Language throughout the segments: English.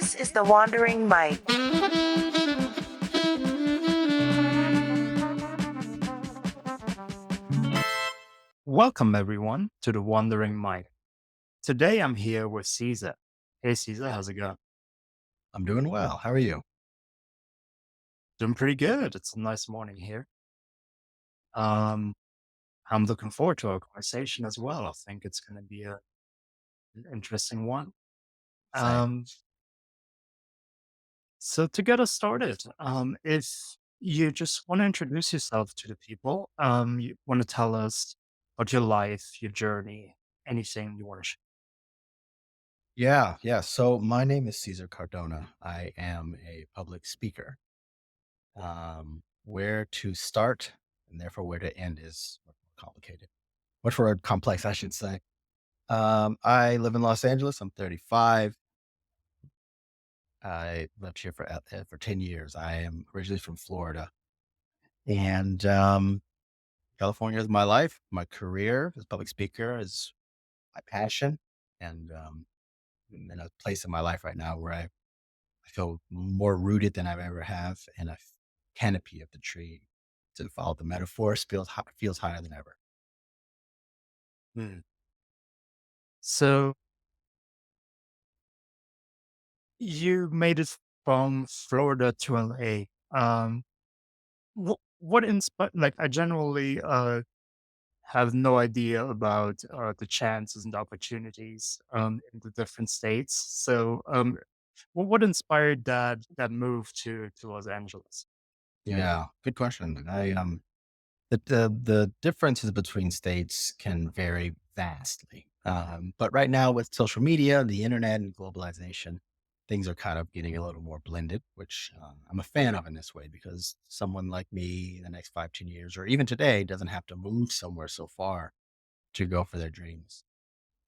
This is the Wandering Mind. Welcome, everyone, to the Wandering Mind. Today I'm here with Cesar. Hey, Cesar, how's it going? I'm doing well. How are you? Doing pretty good. It's a nice morning here. Um, I'm looking forward to our conversation as well. I think it's going to be an interesting one. Same. Um, so to get us started, if you just want to introduce yourself to the people, you want to tell us about your life, your journey, anything you want to share. Yeah. So my name is Cesar Cardona. I am a public speaker. Where to start and therefore where to end is much more complicated. Much more complex, I should say. I live in Los Angeles. I'm 35. I lived here for 10 years. I am originally from Florida. And California is my life. My career as a public speaker is my passion. And I'm in a place in my life right now where I feel more rooted than I've ever have, and a canopy of the tree, to follow the metaphor, feels higher than ever. Hmm. So you made it from Florida to LA. What inspired? Like, I generally have no idea about the chances and opportunities in the different states. So, what inspired that move to Los Angeles? Yeah, good question. The differences between states can vary vastly. But right now, with social media, the internet, and globalization, things are kind of getting a little more blended, which I'm a fan of in this way because someone like me in the next 5, 10 years, or even today, doesn't have to move somewhere so far to go for their dreams.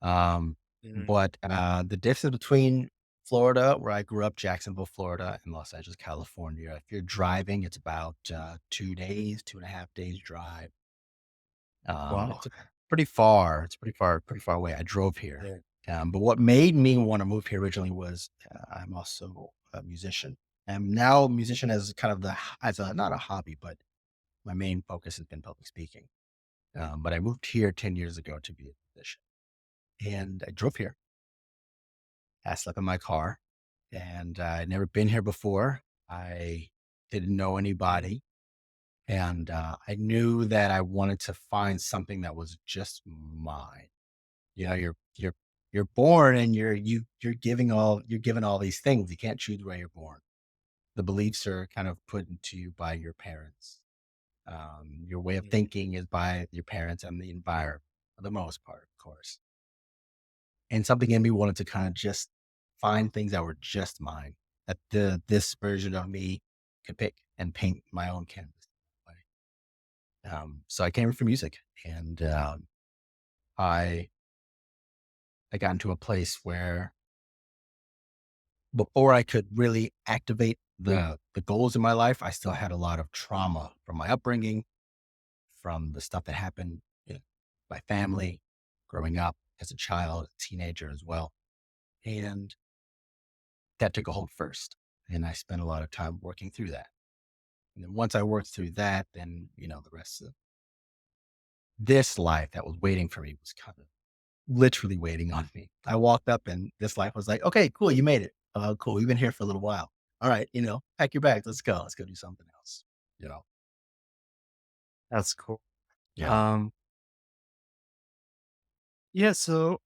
Um, Mhm. but the difference between Florida, where I grew up, Jacksonville, Florida, and Los Angeles, California, if you're driving, it's about 2 days, 2.5 days drive. Wow. It's pretty far. It's pretty far away. I drove here. Yeah. But what made me want to move here originally was I'm also a musician. I'm now a musician as kind of as a not a hobby, but my main focus has been public speaking. But I moved here 10 years ago to be a musician, and I drove here. I slept in my car, and I'd never been here before. I didn't know anybody, and I knew that I wanted to find something that was just mine. You know, you're born and you're given all these things. You can't choose where you're born. The beliefs are kind of put into you by your parents. Your way of Mhm. thinking is by your parents and the environment, for the most part, of course. And something in me wanted to kind of just find things that were just mine, that this version of me could pick and paint my own canvas. So I came from music, and I I got into a place where before I could really activate the goals in my life, I still had a lot of trauma from my upbringing, from the stuff that happened in my family, growing up as a child, a teenager as well, and that took a hold first. And I spent a lot of time working through that. And then once I worked through that, then the rest of this life that was waiting for me was kind of literally waiting on me. I walked up and this life was like, okay, cool, you made it. Cool. We've been here for a little while. All right, pack your bags. Let's go. Let's go do something else. You know? That's cool. Yeah. Um, yeah. So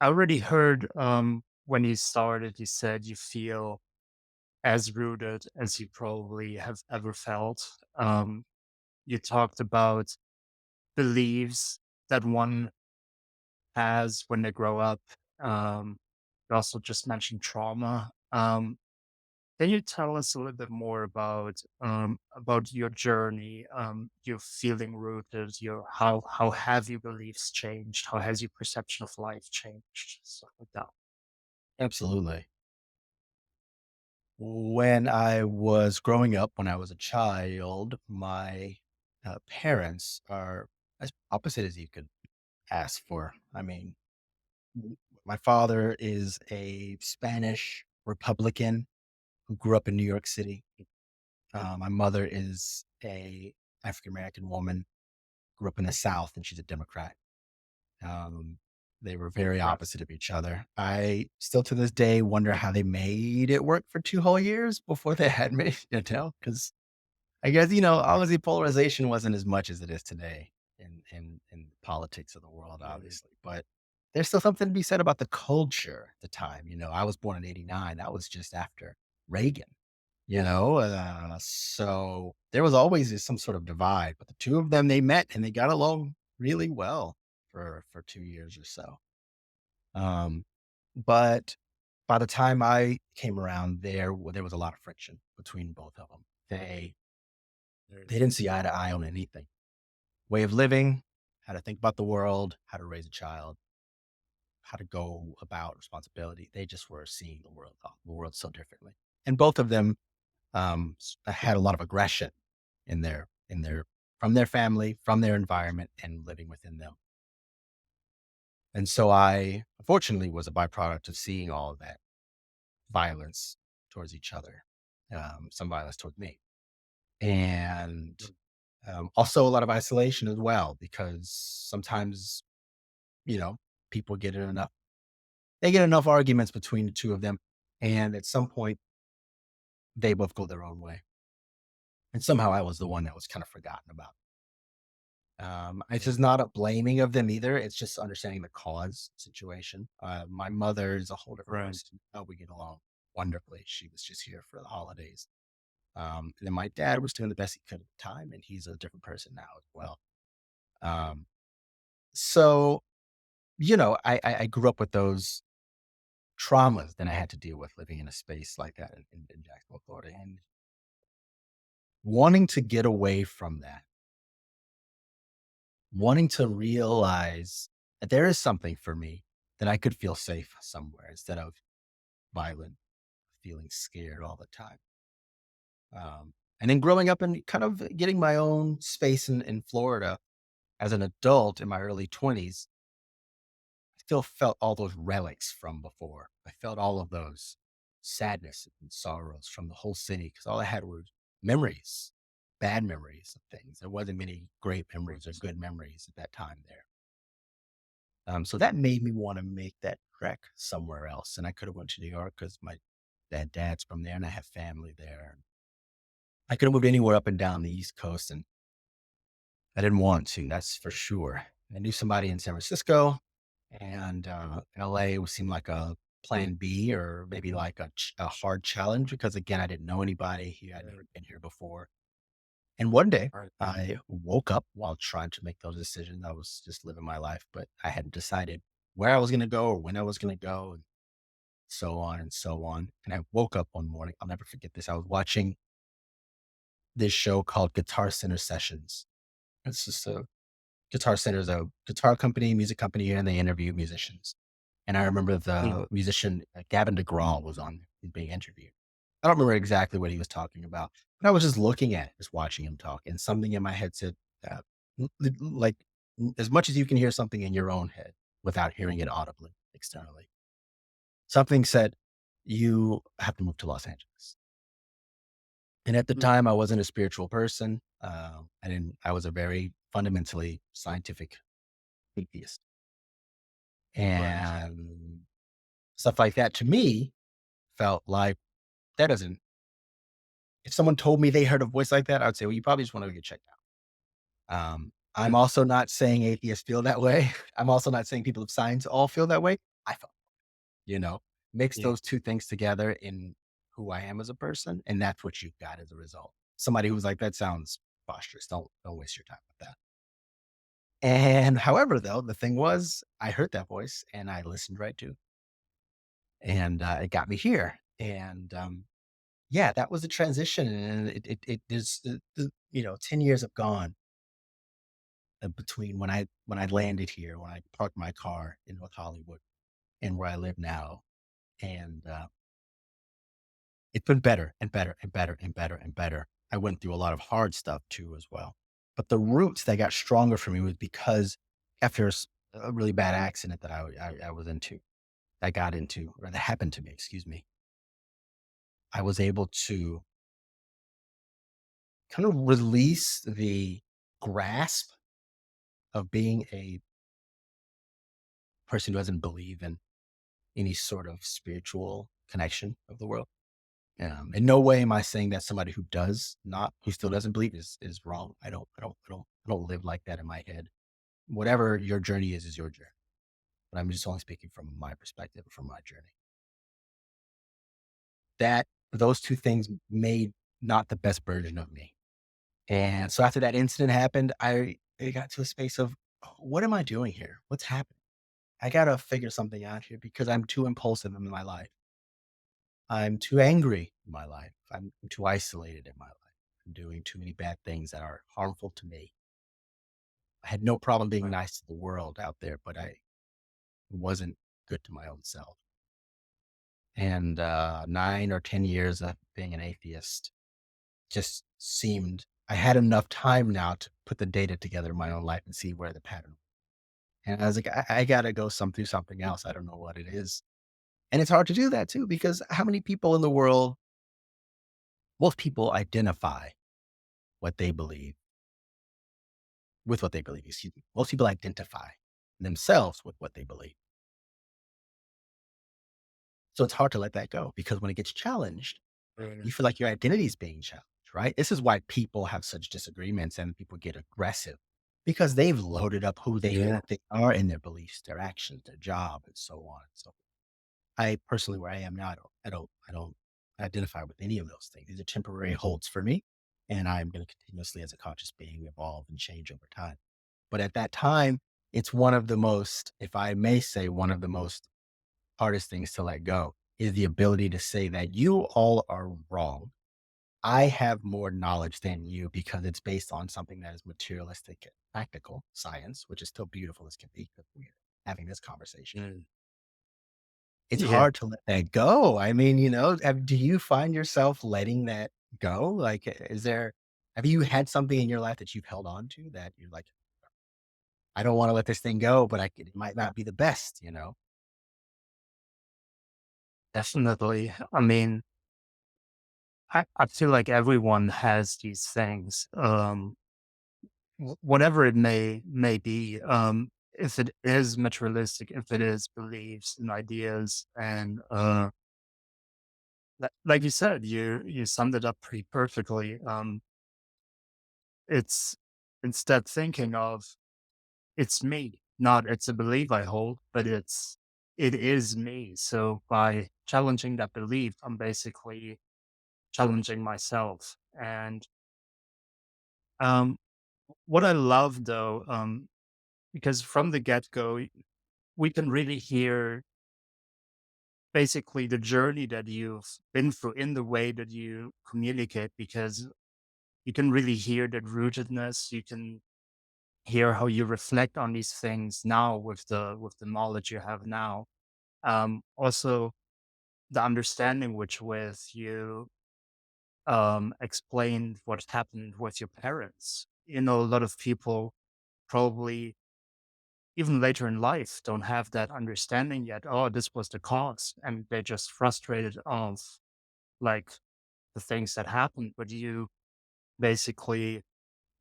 I already heard when you started, you said you feel as rooted as you probably have ever felt. You talked about beliefs that one has when they grow up. You also just mentioned trauma. Can you tell us a little bit more about your journey, your feeling rooted, your how have your beliefs changed? How has your perception of life changed? Stuff like that. Absolutely. When I was growing up, when I was a child, my parents are as opposite as you could ask for. I mean, my father is a Spanish Republican who grew up in New York City. My mother is a African American woman, grew up in the South, and she's a Democrat. Um, they were very Right. opposite of each other. I still to this day wonder how they made it work for 2 whole years before they had me, because I guess, Right. obviously polarization wasn't as much as it is today in politics of the world, Yeah. obviously. But there's still something to be said about the culture at the time. I was born in '89. That was just after Reagan, so there was always some sort of divide, but the two of them, they met and they got along really well for 2 years or so. Um, but by the time I came around, there was a lot of friction between both of them. They didn't see eye to eye on anything. Way of living, how to think about the world, how to raise a child, how to go about responsibility. They just were seeing the world so differently. And both of them had a lot of aggression in their from their family, from their environment, and living within them. And so I, unfortunately, was a byproduct of seeing all of that violence towards each other, some violence towards me, and also a lot of isolation as well, because sometimes you know people get in enough they get enough arguments between the two of them, and at some point they both go their own way, and somehow I was the one that was kind of forgotten about. It's Yeah. just not a blaming of them either. It's just understanding the cause situation. My mother is a whole different Right. person. Oh, we get along wonderfully. She was just here for the holidays. And then my dad was doing the best he could at the time, and he's a different person now as well. Um, so, I grew up with those traumas that I had to deal with living in a space like that in Jacksonville, Florida, and wanting to get away from that, wanting to realize that there is something for me that I could feel safe somewhere instead of violent, feeling scared all the time. And then growing up and kind of getting my own space in Florida as an adult in my early 20s, I still felt all those relics from before. I felt all of those sadness and sorrows from the whole city because all I had were memories, bad memories of things. There wasn't many great memories or good memories at that time there. So that made me want to make that trek somewhere else. And I could have went to New York because my dad's from there and I have family there. I could have moved anywhere up and down the East Coast, and I didn't want to. That's for sure. I knew somebody in San Francisco, and LA would seem like a plan B or maybe like a hard challenge because again, I didn't know anybody here. I'd never been here before. And one day Right. I woke up while trying to make those decisions. I was just living my life, but I hadn't decided where I was going to go or when I was going to go, and so on and so on. And I woke up one morning. I'll never forget this. I was watching this show called Guitar Center Sessions. It's just a Guitar Center is a guitar company, music company here, and they interview musicians. And I remember Mm. the musician Gavin DeGraw was on there. He's being interviewed. I don't remember exactly what he was talking about, but I was just looking at it, just watching him talk, and something in my head said, uh, like, as much as you can hear something in your own head without hearing it audibly externally, something said, "You have to move to Los Angeles." And at the Mm. time, I wasn't a spiritual person. I was a very fundamentally scientific atheist. Right. And stuff like that to me felt like that doesn't if someone told me they heard a voice like that, I would say, well, you probably just want to go get checked out. I'm Mm. also not saying atheists feel that way. I'm also not saying people of science all feel that way. I felt, you know, mix Yeah. those two things together in who I am as a person, and that's what you've got as a result. Somebody who's like, that sounds preposterous. Don't waste your time with that. And however, though, the thing was, I heard that voice and I listened right to, and it got me here. And yeah, that was a transition, and it is 10 years have gone between when I landed here, when I parked my car in North Hollywood, and where I live now, and it's been better and better and better and better and better. I went through a lot of hard stuff too, as well, but the roots that got stronger for me was because after a really bad accident that I was into, I got into, or that happened to me, excuse me. I was able to kind of release the grasp of being a person who doesn't believe in any sort of spiritual connection of the world. In no way am I saying that somebody who does not, who still doesn't believe is wrong. I don't live like that in my head. Whatever your journey is your journey. But I'm just only speaking from my perspective, from my journey. That those two things made not the best version of me. And so after that incident happened, I got to a space of, "Oh, what am I doing here? What's happening? I gotta figure something out here because I'm too impulsive in my life. I'm too angry in my life. I'm too isolated in my life. I'm doing too many bad things that are harmful to me. I had no problem being Right. nice to the world out there, but I wasn't good to my own self. And 9 or 10 years of being an atheist just seemed I had enough time now to put the data together in my own life and see where the pattern. And I was like, I gotta go through something else. I don't know what it is. And it's hard to do that too, because how many people in the world, most people identify what they believe with what they believe. Excuse me. Most people identify themselves with what they believe. So it's hard to let that go because when it gets challenged, Right. you feel like your identity is being challenged, right? This is why people have such disagreements and people get aggressive because they've loaded up who they Yeah. think they are in their beliefs, their actions, their job, and so on. So I personally, where I am now, I don't identify with any of those things. These are temporary holds for me, and I'm going to continuously, as a conscious being, evolve and change over time. But at that time, it's one of the most, if I may say, one of the most hardest things to let go is the ability to say that you all are wrong. I have more knowledge than you because it's based on something that is materialistic and practical science, which is still beautiful as can be because we're having this conversation. Mm. It's Yeah. hard to let that go. I mean, do you find yourself letting that go? Like, have you had something in your life that you've held on to that you're like, I don't want to let this thing go, but it might not be the best, you know? Definitely. I mean, I feel like everyone has these things, whatever it may be. If it is materialistic, if it is beliefs and ideas, and like you said, you summed it up pretty perfectly. It's instead thinking of it's me, not it's a belief I hold, but it is me. So by challenging that belief, I'm basically challenging myself. And um, what I love though, because from the get go, we can really hear basically the journey that you've been through in the way that you communicate, because you can really hear that rootedness. You can hear how you reflect on these things now with the knowledge you have now. Also, the understanding which with you explained what happened with your parents. You know, a lot of people probably even later in life don't have that understanding yet. Oh, this was the cause, and they're just frustrated of like the things that happened. But you basically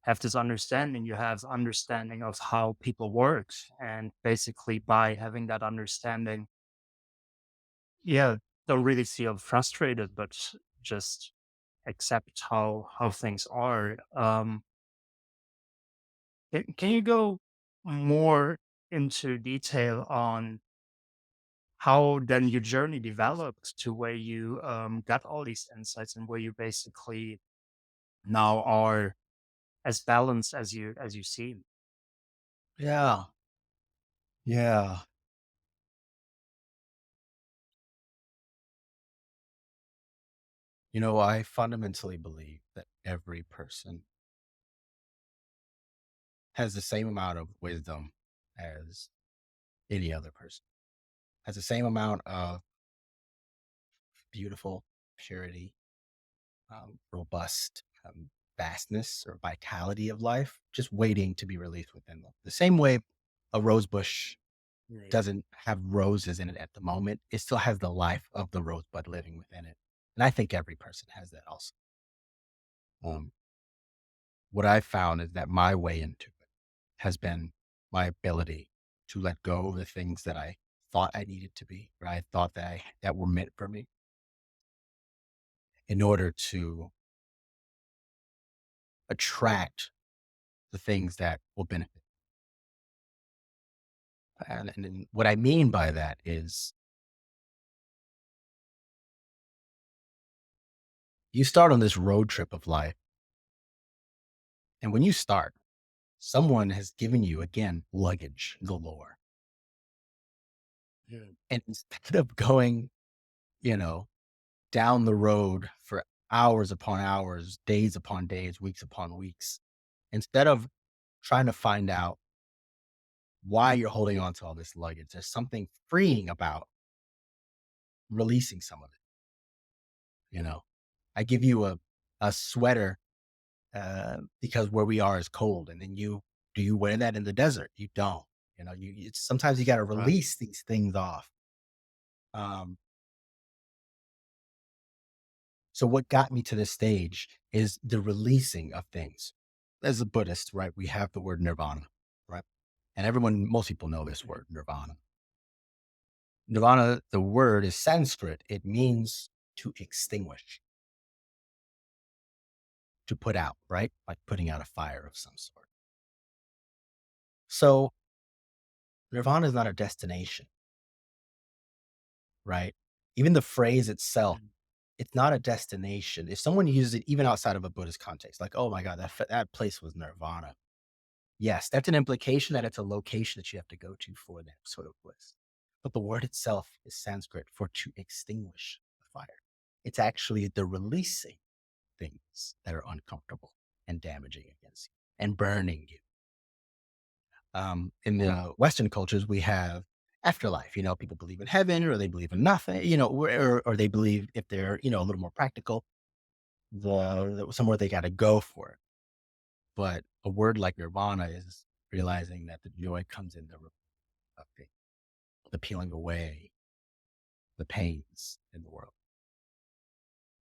have this understanding. You have understanding of how people work, and basically by having that understanding, yeah, don't really feel frustrated, but just accept how things are. Can you go more into detail on how then your journey developed to where you got all these insights and where you basically now are as balanced as you seem? Yeah. Yeah. I fundamentally believe that every person has the same amount of wisdom as any other person, has the same amount of beautiful purity, robust vastness or vitality of life, just waiting to be released within them. The same way a rose bush Right. doesn't have roses in it at the moment, it still has the life of the rosebud living within it. And I think every person has that also. Um, what I found is that my way into it has been my ability to let go of the things that I thought I needed to be, or I thought that were meant for me in order to attract the things that will benefit. And what I mean by that is you start on this road trip of life. And when you start, someone has given you, again, luggage galore. Yeah. And instead of going, you know, down the road for hours upon hours, days upon days, weeks upon weeks, instead of trying to find out why you're holding on to all this luggage, there's something freeing about releasing some of it. I give you a sweater because where we are is cold. And then do you wear that in the desert? You don't. Sometimes you got to Right. release these things off. Um, so what got me to this stage is the releasing of things. As a Buddhist, right, we have the word nirvana, right? And most people know this Mhm. word, nirvana. Nirvana, the word is Sanskrit. It means to extinguish, to put out, right? Like putting out a fire of some sort. So nirvana is not a destination, right? Even the phrase itself, Mhm. it's not a destination. If someone uses it even outside of a Buddhist context, like, oh my God, that place was nirvana. Yes, that's an implication that it's a location that you have to go to for that sort of bliss. But the word itself is Sanskrit for to extinguish the fire. It's actually the releasing things that are uncomfortable and damaging against you and burning you. In the Western cultures, we have afterlife. People believe in heaven or they believe in nothing, or they believe if they're, a little more practical, somewhere they got to go for it. But a word like nirvana is realizing that the joy comes in of the peeling away the pains in the world.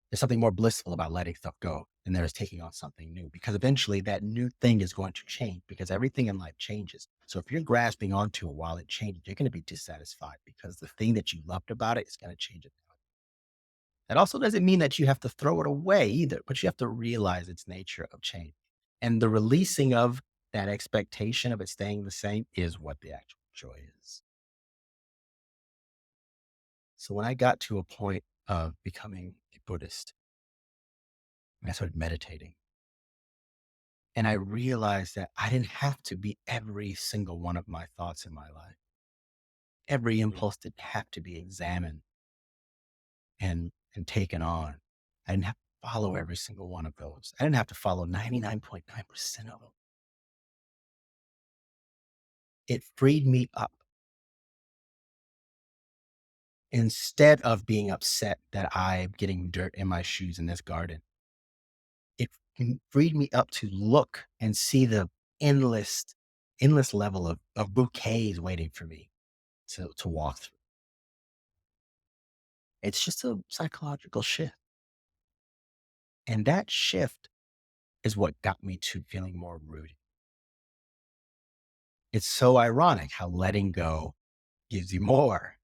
There's something more blissful about letting stuff go than there is taking on something new because eventually that new thing is going to change because everything in life changes. So if you're grasping onto it while it changes, you're going to be dissatisfied because the thing that you loved about it is going to change it. That also doesn't mean that you have to throw it away either, but you have to realize its nature of change. And the releasing of that expectation of it staying the same is what the actual joy is. So when I got to a point of becoming a Buddhist, I started meditating. And I realized that I didn't have to be every single one of my thoughts in my life. Every Mhm. impulse didn't have to be examined and taken on. I didn't have to follow every single one of those. I didn't have to follow 99.9% of them. It freed me up. Instead of being upset that I'm getting dirt in my shoes in this garden, it freed me up to look and see the endless, endless level of bouquets waiting for me to walk through. It's just a psychological shift. And that shift is what got me to feeling more rooted. It's so ironic how letting go gives you more.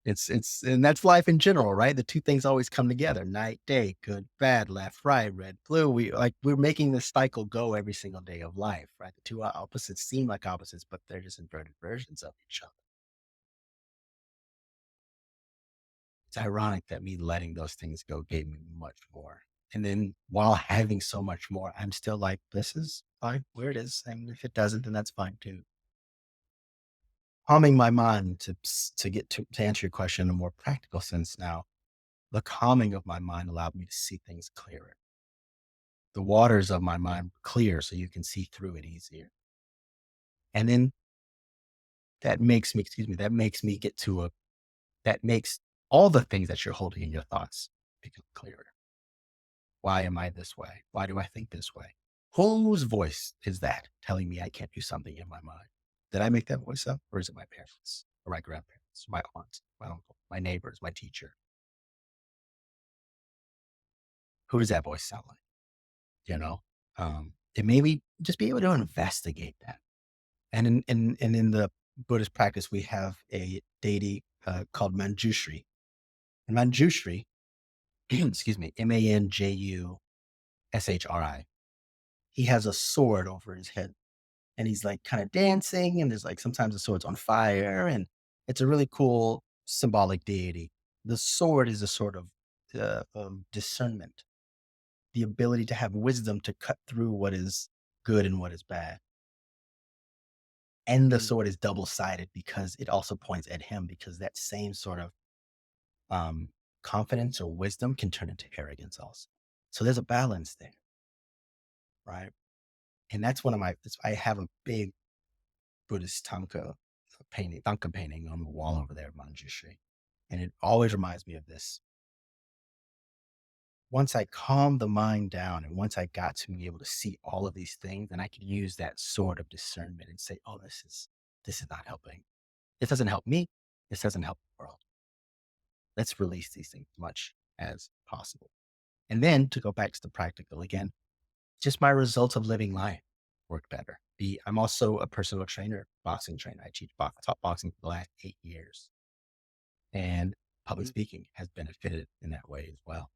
And that's life in general, right? The two things always come together: night, day, good, bad, left, right, red, blue. We're making this cycle go every single day of life, right? The two opposites seem like opposites, but they're just inverted versions of each other. It's ironic that me letting those things go gave me much more. And then while having so much more, I'm still like, this is fine where it is. And if it doesn't, then that's fine too. Calming my mind to answer your question in a more practical sense now, the calming of my mind allowed me to see things clearer. The waters of my mind clear so you can see through it easier. And then that makes me get to that makes all the things that you're holding in your thoughts become clearer. Why am I this way? Why do I think this way? Whose voice is that telling me I can't do something in my mind? Did I make that voice up? Or is it my parents or my grandparents, my aunts, my uncle, my neighbors, my teacher? Who does that voice sound like? You know? And maybe just be able to investigate that. And in the Buddhist practice, we have a deity called Manjushri. And Manjushri, excuse me, Manjushri, he has a sword over his head and he's like kind of dancing. And there's like sometimes the sword's on fire. And it's a really cool symbolic deity. The sword is a sort of discernment, the ability to have wisdom to cut through what is good and what is bad. And the Mm. sword is double sided because it also points at him, because that same sort of um, confidence or wisdom can turn into arrogance also. So there's a balance there, right? And that's one of I have a big Buddhist Tanka painting on the wall over there at Manjushri. And it always reminds me of this. Once I calmed the mind down and once I got to be able to see all of these things, then I could use that sort of discernment and say, oh, this is not helping. This doesn't help me. This doesn't help the world. Let's release these things as much as possible. And then to go back to the practical again, just my results of living life work better. I'm also a personal trainer, boxing trainer. I teach taught boxing for the last 8 years, and public Mm. speaking has benefited in that way as well.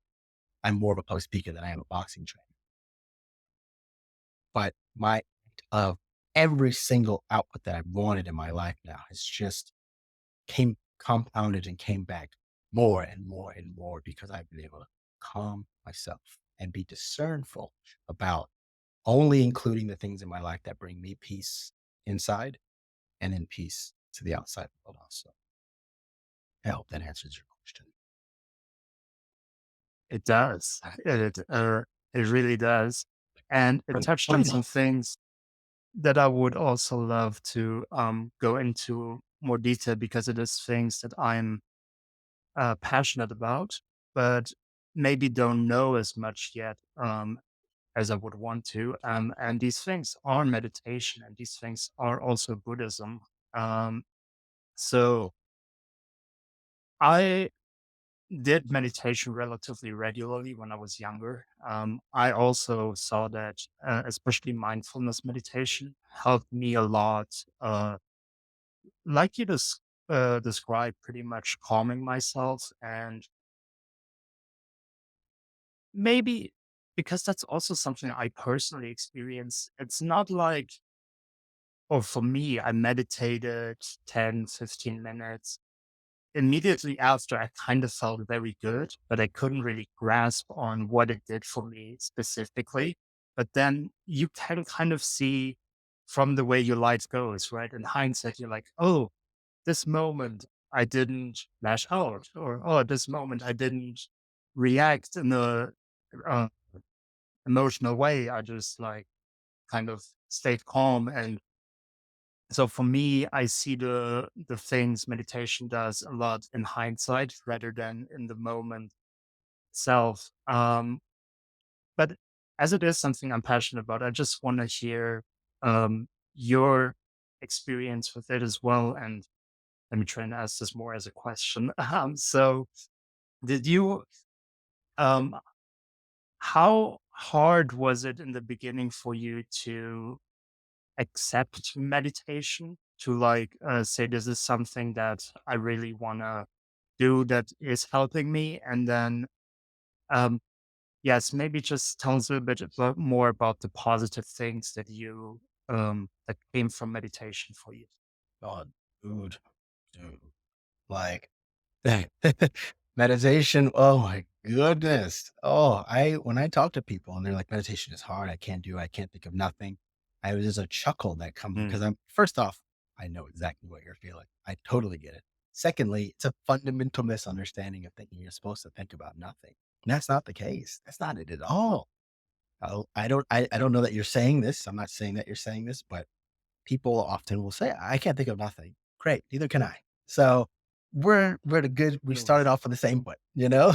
I'm more of a public speaker than I am a boxing trainer, but my of every single output that I've wanted in my life now has just came compounded and came back more and more and more because I've been able to calm myself and be discernful about only including the things in my life that bring me peace inside and in peace to the outside world also. I hope that answers your question. It does. It really does. And it touched on some things that I would also love to go into more detail because it is things that I'm passionate about, but maybe don't know as much yet as I would want to. And these things are meditation, and these things are also Buddhism. Um, so I did meditation relatively regularly when I was younger. I also saw that, especially mindfulness meditation, helped me a lot. Like you described, pretty much calming myself, and maybe because that's also something I personally experience. It's not like, or for me, I meditated 10, 15 minutes. Immediately after, I kind of felt very good, but I couldn't really grasp on what it did for me specifically. But then you can kind of see from the way your life goes, right? In hindsight, you're like, oh, this moment I didn't lash out, or oh, this moment I didn't react in a uh, emotional way. I just like kind of stayed calm. And so for me, I see the things meditation does a lot in hindsight rather than in the moment itself. But as it is something I'm passionate about, I just want to hear your experience with it as well. And let me try and ask this more as a question. So did you um how hard was it in the beginning for you to accept meditation, to like say this is something that I really want to do that is helping me? And then um yes, maybe just tell us a little bit more about the positive things that you that came from meditation for you. God, dude, like meditation. Oh my goodness. Oh, when I talk to people and they're like, meditation is hard. I can't think of nothing. There's a chuckle that comes Mm. because first off, I know exactly what you're feeling. I totally get it. Secondly, it's a fundamental misunderstanding of thinking you're supposed to think about nothing. And that's not the case. That's not it at all. I don't know that you're saying this. I'm not saying that you're saying this, but people often will say, I can't think of nothing. Great. Neither can I. So we're the good. We Mm. started off on the same foot, you know?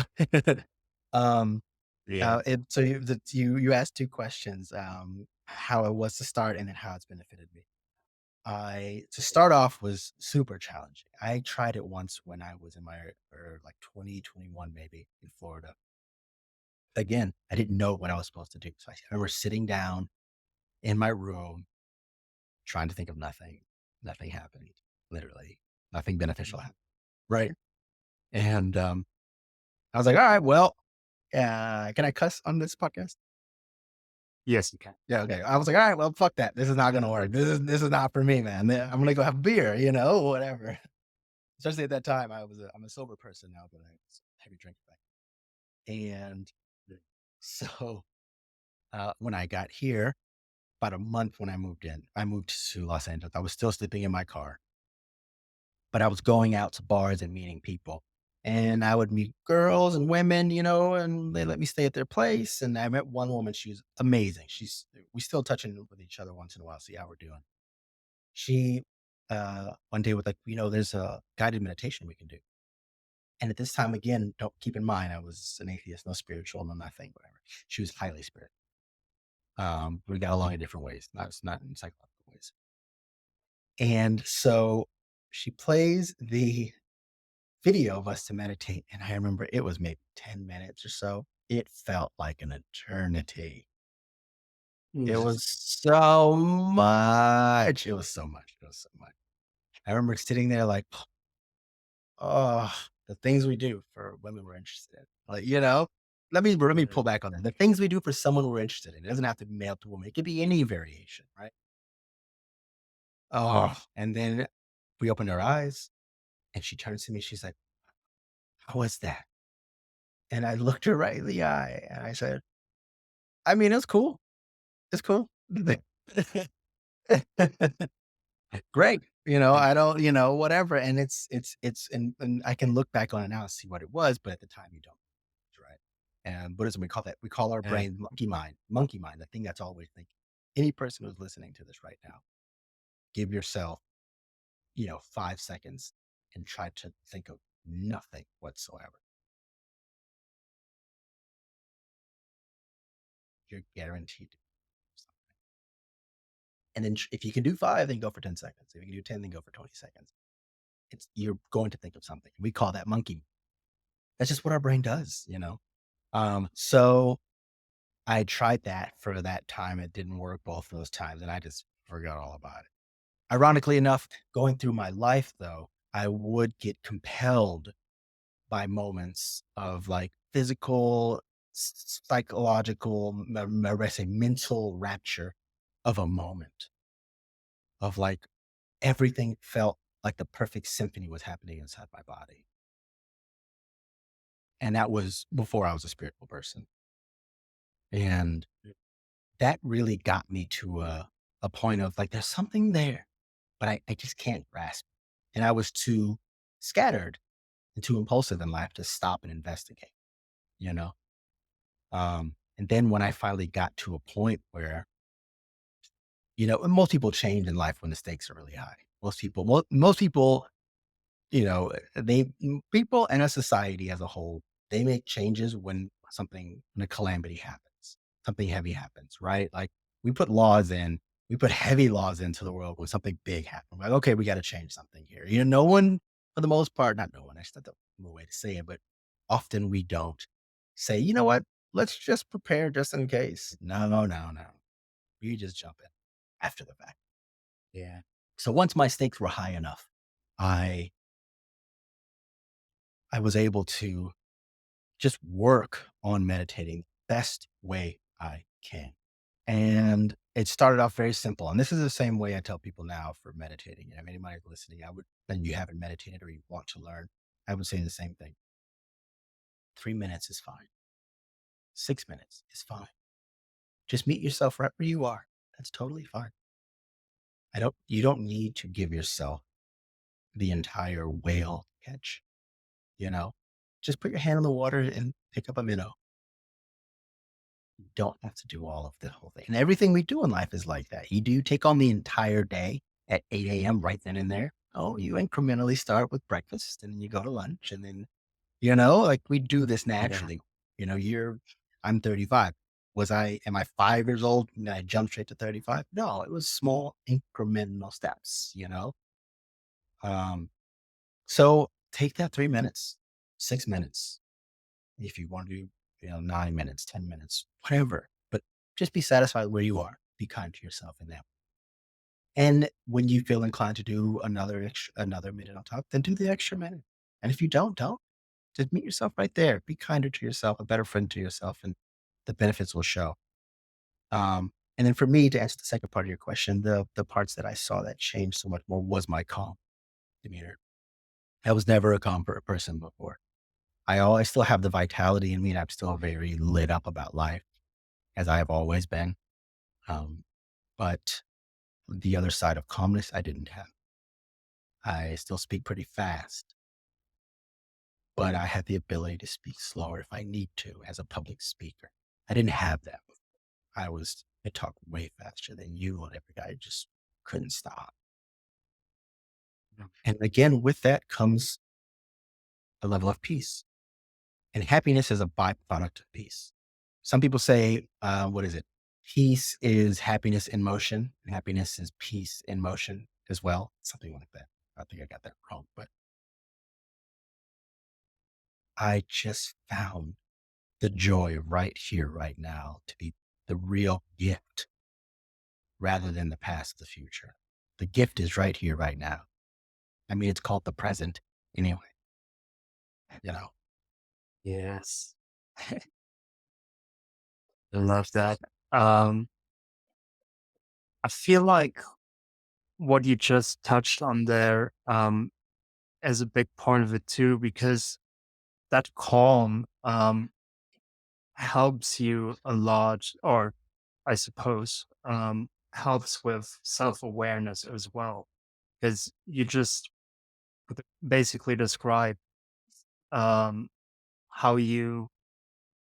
um, Yeah. so you asked two questions, how it was to start and then how it's benefited me. To start off was super challenging. I tried it once when I was in my like 2021 maybe in Florida. again, I didn't know what I was supposed to do. So I remember sitting down in my room trying to think of nothing. Nothing happened, literally. Nothing beneficial happened. Right. And I was like, all right, well, can I cuss on this podcast? Yes, you can. Yeah, okay. I was like, all right, well, fuck that. This is not gonna work. This is not for me, man. I'm gonna go have a beer, whatever. Especially at that time, I'm a sober person now, but I was a heavy drinker back. And so when I got here, about a month when I moved to Los Angeles. I was still sleeping in my car, but I was going out to bars and meeting people. And I would meet girls and women, and they let me stay at their place. And I met one woman. She was amazing. We still touching with each other once in a while, see how we're doing. She, one day with like, there's a guided meditation we can do. And at this time, again, don't keep in mind, I was an atheist, no spiritual, no nothing, whatever. She was highly spiritual. We got along in different ways, not in psychological ways. And so she plays the video of us to meditate. And I remember it was maybe 10 minutes or so. It felt like an eternity. It Mm. was so much. It was so much. It was so much. I remember sitting there like, oh, the things we do for women we're interested in. Like, let me pull back on that. The things we do for someone we're interested in. It doesn't have to be male to woman. It could be any variation, right? Oh, and then we opened our eyes and she turns to me. She's like, how was that? And I looked her right in the eye and I said, I mean, it's cool. It's cool. Great. And I don't, whatever. And and I can look back on it now and see what it was, but at the time you don't, right? And Buddhism, we call our and brain monkey mind, the thing that's always thinking. Any person who's listening to this right now, give yourself, 5 seconds and try to think of nothing whatsoever. You're guaranteed to do something. And then if you can do 5, then go for 10 seconds. If you can do 10, then go for 20 seconds. You're going to think of something. We call that monkey. That's just what our brain does. So I tried that for that time. It didn't work both of those times, and I just forgot all about it. Ironically enough, going through my life though, I would get compelled by moments of like physical, psychological, I say mental rapture of a moment of like everything felt like the perfect symphony was happening inside my body. And that was before I was a spiritual person. And that really got me to a point of like, there's something there, but I just can't grasp it. And I was too scattered and too impulsive in life to stop and investigate, you know? And then when I finally got to a point where, and most people change in life when the stakes are really high. Most people, people and a society as a whole, they make changes when a calamity happens, something heavy happens, right? Like we put heavy laws into the world when something big happens. Like, okay, we got to change something here. No one, for the most part, not no one, that's not the way to say it, but often we don't say, you know what, let's just prepare just in case. No, no, no, no. We just jump in after the fact. Yeah. So once my stakes were high enough, I I was able to just work on meditating the best way I can. And it started off very simple. And this is the same way I tell people now for meditating. If anybody listening, and you haven't meditated or you want to learn, I would say the same thing. 3 minutes is fine. 6 minutes is fine. Just meet yourself right where you are. That's totally fine. You don't need to give yourself the entire whale catch, you know? Just put your hand in the water and pick up a minnow. You don't have to do all of the whole thing. And everything we do in life is like that. You do take on the entire day at 8 a.m. right then and there. Oh, you incrementally start with breakfast and then you go to lunch. And then, like we do this yeah, naturally. I'm 35. Am I 5 years old and I jumped straight to 35? No, it was small incremental steps. Um, so take that 3 minutes, 6 minutes. If you want to do 9 minutes, 10 minutes, whatever. But just be satisfied where you are. Be kind to yourself in that. And when you feel inclined to do another minute on top, then do the extra minute. And if you don't. Just meet yourself right there. Be kinder to yourself, a better friend to yourself, and the benefits will show. And then for me, to answer the second part of your question, the parts that I saw that changed so much more was my calm demeanor. I was never a calm person before. I always still have the vitality in me, and I'm still very lit up about life, as I have always been. Um, but the other side of calmness, I didn't have. I still speak pretty fast, but I had the ability to speak slower if I need to as a public speaker. I didn't have that. I talked way faster than you and every guy just couldn't stop. Yeah. And again, with that comes a level of peace. And happiness is a byproduct of peace. Some people say, what is it? Peace is happiness in motion, and happiness is peace in motion as well. Something like that. I think I got that wrong, but I just found the joy right here, right now to be the real gift rather than the past, the future. The gift is right here, right now. I mean, it's called the present anyway, you know? Yes. I love that. Um, I feel like what you just touched on there, is a big part of it too, because that calm, helps you a lot, or I suppose, helps with self-awareness as well. Because you just basically describe, um, how you,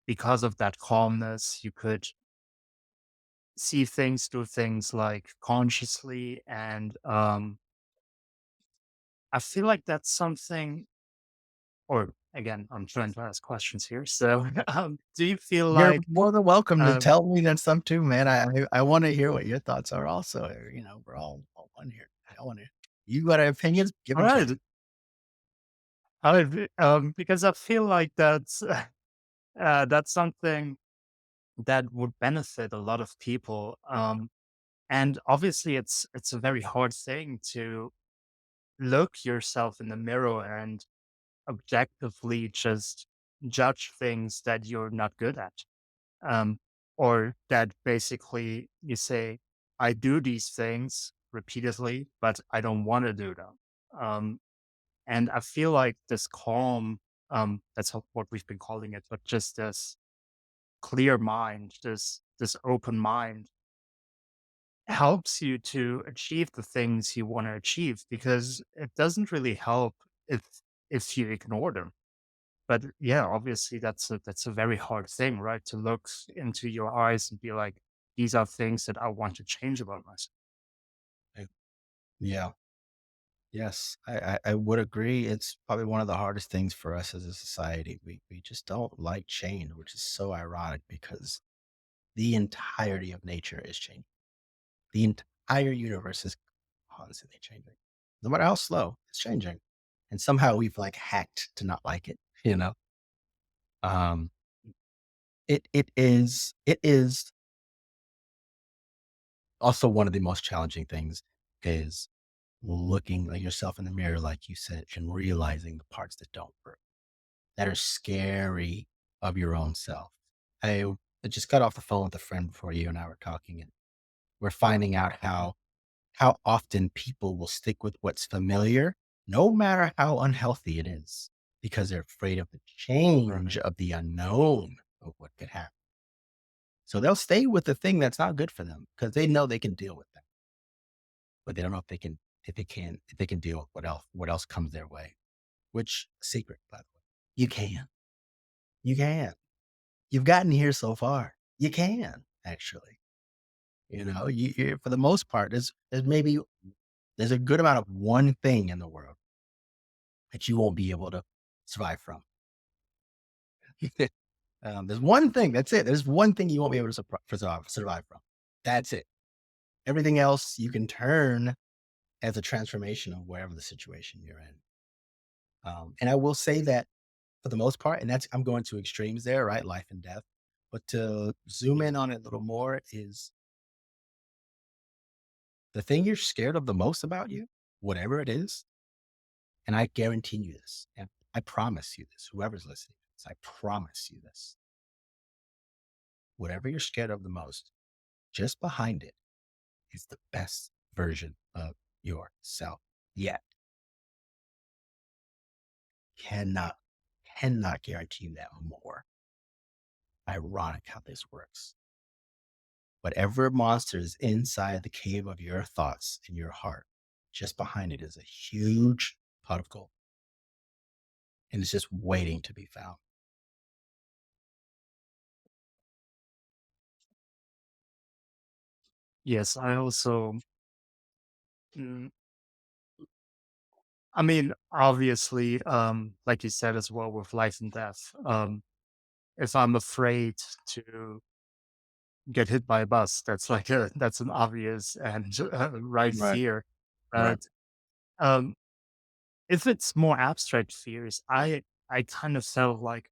because of that calmness, you could see things, do things like consciously. And I feel like that's something, or again, I'm trying to ask questions here. So, do you feel You're like, more than welcome to um, tell me that stuff too, man. I wanna hear what your thoughts are also, we're all one here. I wanna you got opinions, give all them to me. right, because I feel like that's something that would benefit a lot of people. And obviously, it's a very hard thing to look yourself in the mirror and objectively just judge things that you're not good at, um, or that basically you say, I do these things repeatedly, but I don't want to do them. And I feel like this calm, that's what we've been calling it, but just this clear mind, this open mind helps you to achieve the things you want to achieve, because it doesn't really help if you ignore them. But yeah, obviously that's a very hard thing, right? To look into your eyes and be like, these are things that I want to change about myself. Eh, yeah. Yes, I would agree. It's probably one of the hardest things for us as a society. We just don't like change, which is so ironic because the entirety of nature is changing. The entire universe is constantly changing. No matter how slow, it's changing. And somehow we've like hacked to not like it, you know? Um, it is also one of the most challenging things is looking at yourself in the mirror, like you said, and realizing the parts that don't work, that are scary of your own self. I just got off the phone with a friend before you and I were talking, and we're finding out how often people will stick with what's familiar, no matter how unhealthy it is, because they're afraid of the change Right. of the unknown of what could happen. So they'll stay with the thing that's not good for them because they know they can deal with that, but they don't know if they can deal with what else comes their way. Which secret, by the way, you can, you can. You've gotten here so far. You can actually. You for the most part, there's a good amount of one thing in the world that you won't be able to survive from. There's one thing. That's it. There's one thing you won't be able to survive from. That's it. Everything else you can turn as a transformation of wherever the situation you're in. And I will say that for the most part, and that's I'm going to extremes there, right? Life and death. But to zoom Yeah. in on it a little more is the thing you're scared of the most about you, whatever it is, and I guarantee you this, and I promise you this, whoever's listening, to this, I promise you this. Whatever you're scared of the most, just behind it is the best version of yourself yet. Cannot, cannot guarantee you that more. Ironic how this works. Whatever monster is inside the cave of your thoughts in your heart, just behind it is a huge pot of gold, and it's just waiting to be found. Yes, I also, mm, I mean, obviously, like you said as well with life and death, if I'm afraid to get hit by a bus, that's an obvious and right Right. fear. Right. But um, if it's more abstract fears, I kind of felt like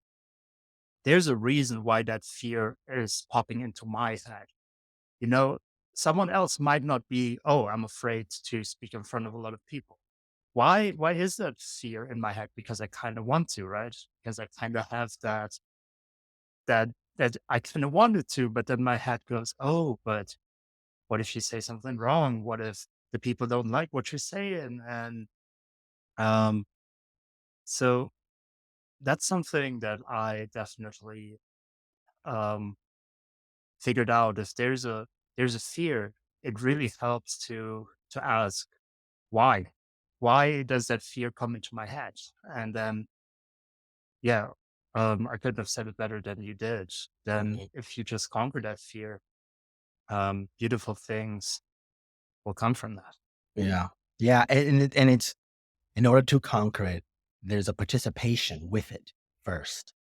there's a reason why that fear is popping into my head. You know, someone else might not be, oh, I'm afraid to speak in front of a lot of people. Why is that fear in my head? Because I kind of want to, right? Because I kind of have that I kind of wanted to, but then my head goes, oh, but what if you say something wrong? What if the people don't like what you're saying? And um, so that's something that I definitely um figured out. If there's a fear, it really helps to ask why. Why does that fear come into my head? And then yeah, I couldn't have said it better than you did. Then Mhm. if you just conquer that fear, beautiful things will come from that. Yeah. Yeah. And it's in order to conquer it, there's a participation with it first.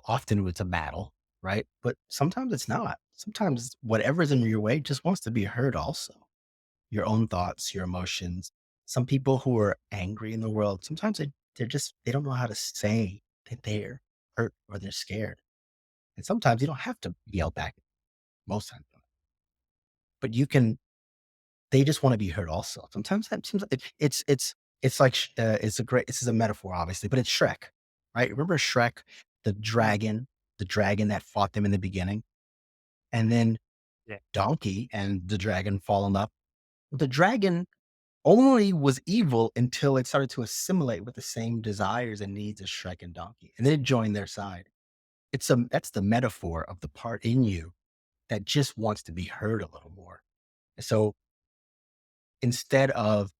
Often it's a battle, right? But sometimes it's not. Sometimes whatever's in your way just wants to be heard also. Your own thoughts, your emotions. Some people who are angry in the world, sometimes they don't know how to say that they're hurt or they're scared. And sometimes you don't have to yell back most times, but you can they just want to be heard also. Sometimes that seems like it's like it's a great this is a metaphor obviously, but it's Shrek, right? Remember Shrek, the Mm, dragon, the dragon that fought them in the beginning, and then yeah, Donkey and the dragon fall in love. The dragon only was evil until it started to assimilate with the same desires and needs as Shrek and Donkey, and then it joined their side. That's the metaphor of the part in you that just wants to be heard a little more. So instead of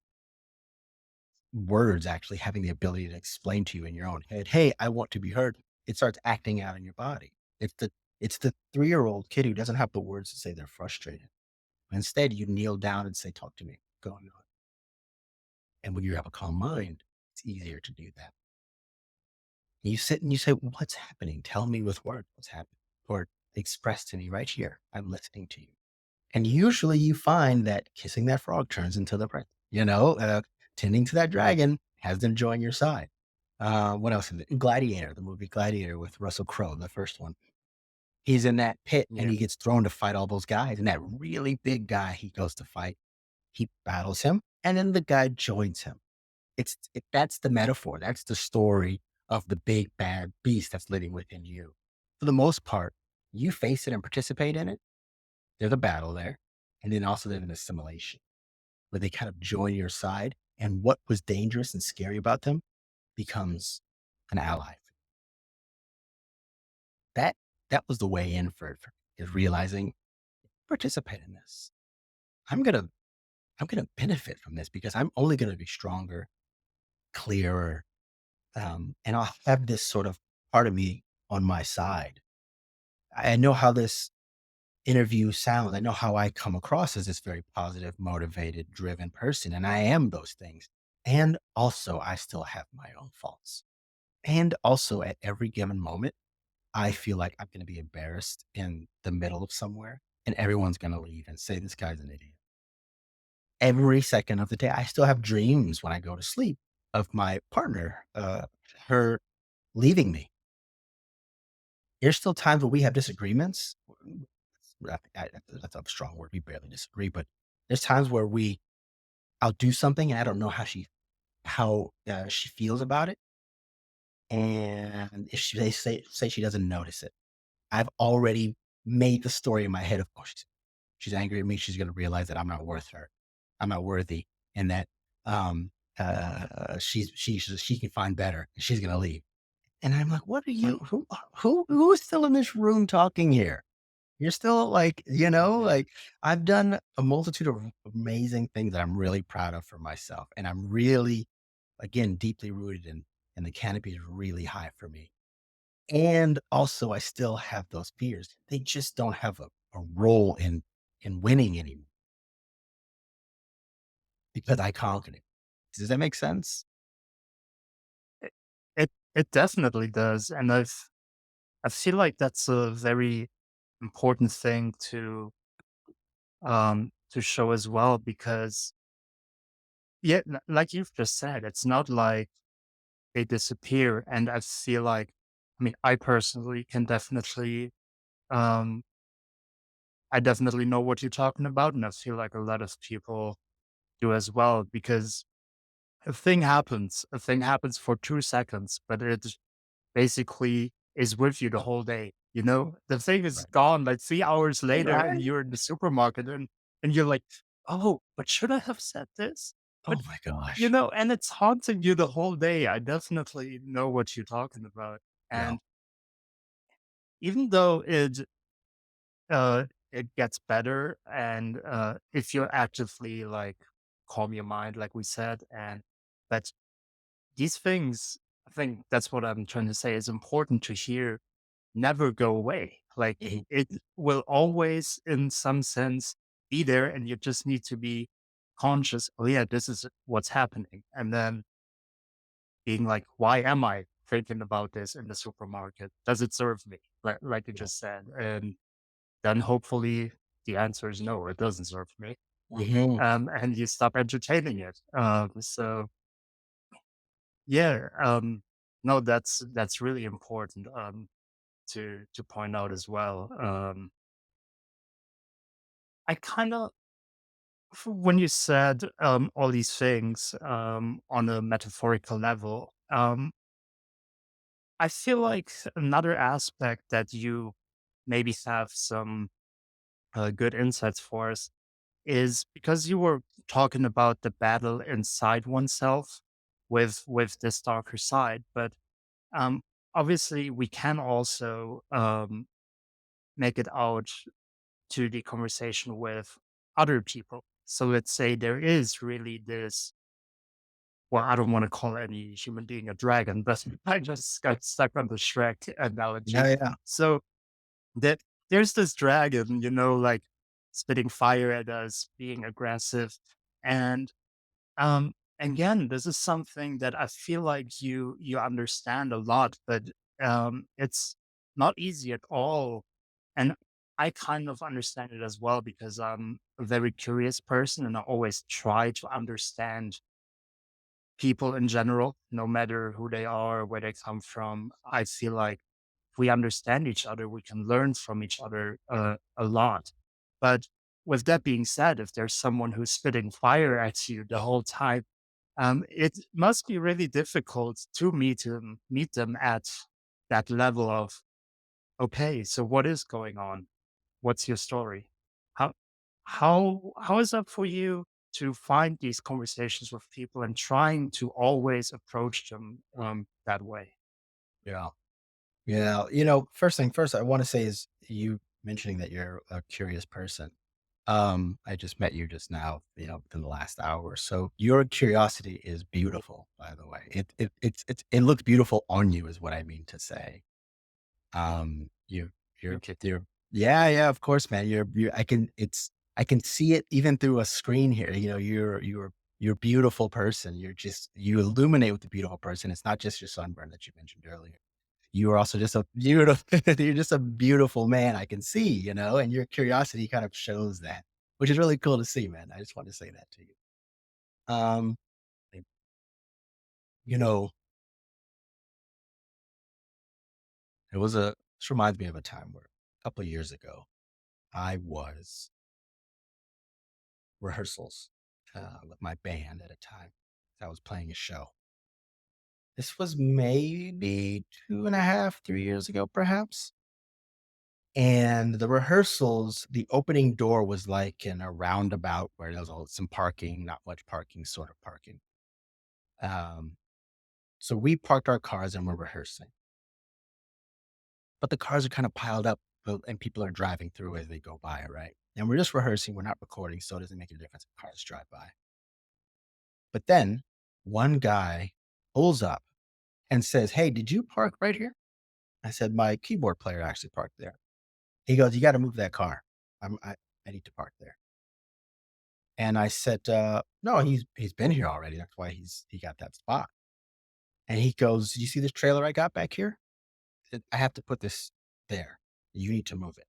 words actually having the ability to explain to you in your own head, "Hey, I want to be heard," it starts acting out in your body. It's the 3-year-old kid who doesn't have the words to say they're frustrated. Instead, you kneel down and say, "Talk to me. What's going on?" And when you have a calm mind, it's easier to do that. You sit and you say, "What's happening? Tell me with words what's happening." Or express to me right here. I'm listening to you. And usually you find that kissing that frog turns into the prince, tending to that dragon has them join your side. What else is it? Gladiator, the movie Gladiator with Russell Crowe, the first one. He's in that pit and yeah, he gets thrown to fight all those guys. And that really big guy he goes to fight, he battles him, and then the guy joins him. That's the metaphor. That's the story of the big bad beast that's living within you. For the most part, you face it and participate in it. There's a battle there. And then also there's an assimilation where they kind of join your side. And what was dangerous and scary about them becomes an ally. That that was the way in for is realizing participate in this. I'm gonna I'm gonna benefit from this because I'm only gonna be stronger, clearer, and I'll have this sort of part of me on my side. I know how this interview sounds. I know how I come across as this very positive, motivated, driven person, and I am those things. And also, I still have my own faults. And also, at every given moment, I feel like I'm going to be embarrassed in the middle of somewhere, and everyone's going to leave and say, "This guy's an idiot." Every second of the day, I still have dreams when I go to sleep of my partner. Her. leaving me. There's still times where we have disagreements. That's a strong word. We barely disagree, but there's times where I'll do something and I don't know how she feels about it, and if they say she doesn't notice it, I've already made the story in my head of, "Oh, she's angry at me, she's gonna realize that I'm not worth her. I'm not worthy, and that, she can find better, and she's gonna leave." And I'm like, "What are you who's still in this room talking here? You're still like, Mhm. like, I've done a multitude of amazing things that I'm really proud of for myself, and I'm really, again, deeply rooted and the canopy is really high for me. And also, I still have those fears. They just don't have a role in winning anymore because I conquered it. Does that make sense? It definitely does, and I feel like that's a very important thing to show as well because yeah, like you've just said, it's not like they disappear, and I feel like, I mean, I personally can definitely, um, I definitely know what you're talking about, and I feel like a lot of people do as well because a thing happens for 2 seconds, but it basically is with you the whole day. You know, the thing is Right. gone like 3 hours later, and Right. you're in the supermarket, and you're like, "Oh, but should I have said this?" Oh But my gosh. and it's haunting you the whole day. I definitely know what you're talking about, Yeah. and even though it gets better, and if you actively like calm your mind, like we said, and but these things, I think that's what I'm trying to say is important to hear never go away. Like Mhm. it will always, in some sense, be there, and you just need to be conscious. Oh, yeah, this is what's happening. And then being like, why am I thinking about this in the supermarket? Does it serve me? Like you Yeah. just said. And then hopefully the answer is no, it doesn't serve me. Mhm. And you stop entertaining it. So yeah, no, that's really important to point out as well. I kind of when you said all these things on a metaphorical level, I feel like another aspect that you maybe have some good insights for us is because you were talking about the battle inside oneself with this darker side, but um, obviously we can also make it out to the conversation with other people. So let's say there is really this, well, I don't want to call any human being a dragon, but I just got stuck on the Shrek Yeah, analogy. yeah. So that there's this dragon, like spitting fire at us, being aggressive. And again, this is something that I feel like you understand a lot, but it's not easy at all. And I kind of understand it as well because I'm a very curious person and I always try to understand people in general, no matter who they are, where they come from. I feel like if we understand each other, we can learn from each other a lot. But with that being said, if there's someone who's spitting fire at you the whole time, it must be really difficult to meet them at that level of, okay, so what is going on? What's your story? How how is that for you to find these conversations with people and trying to always approach them that way? Yeah. Yeah. First thing first, I want to say is you mentioning that you're a curious person. I just met you just now, within the last hour. So your curiosity is beautiful, by the way. It looks beautiful on you, is what I mean to say. Um, you Thank you. you're yeah, yeah, of course, man. I can see it even through a screen here. You're a beautiful person. You illuminate with the beautiful person. It's not just your sunburn that you mentioned earlier. You are also just a beautiful you're just a beautiful man I can see, and your curiosity kind of shows that, which is really cool to see, man. I just want to say that to you. Um, you know, this reminds me of a time where a couple of years ago, I was rehearsals with my band at a time. I was playing a show. This was maybe 2.5, 3 years ago, perhaps. And the rehearsals, the opening door was like in a roundabout where there was some parking, not much parking, sort of parking. Um, so we parked our cars and we're rehearsing, but the cars are kind of piled up and people are driving through as they go by, right? And we're just rehearsing, we're not recording, so it doesn't make a difference if cars drive by. But then one guy pulls up and says, "Hey, did you park right here?" I said, "My keyboard player actually parked there." He goes, "You got to move that car. I need to park there." And I said, "No, he's been here already. That's why he got that spot." And he goes, "You see this trailer I got back here? I have to put this there. You need to move it."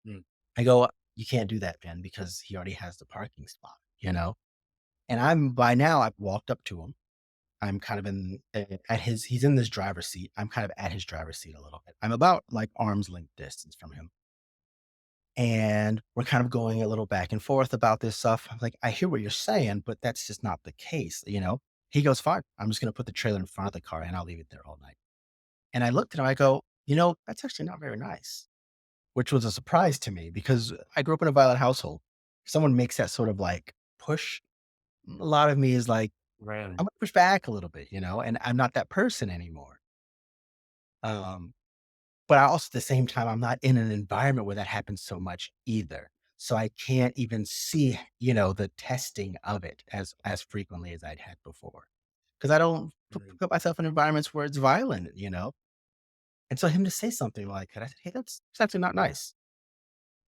Mm. I go, "You can't do that, Ben, because he already has the parking spot, you know?" And by now I've walked up to him. I'm kind of at he's in this driver's seat. I'm kind of at his driver's seat a little bit. I'm about like arm's length distance from him. And we're kind of going a little back and forth about this stuff. I'm like, "I hear what you're saying, but that's just not the case, you know?" He goes, "Fine. I'm just going to put the trailer in front of the car and I'll leave it there all night." And I looked at him, I go, "That's actually not very nice," which was a surprise to me because I grew up in a violent household. If someone makes that sort of like push, a lot of me is like, Really? I'm gonna push back a little bit, and I'm not that person anymore. Um, but I also, at the same time, I'm not in an environment where that happens so much either. So I can't even see, the testing of it as frequently as I'd had before. Because I don't Mm. put myself in environments where it's violent. And so him to say something like that, I said, "Hey, that's actually not nice."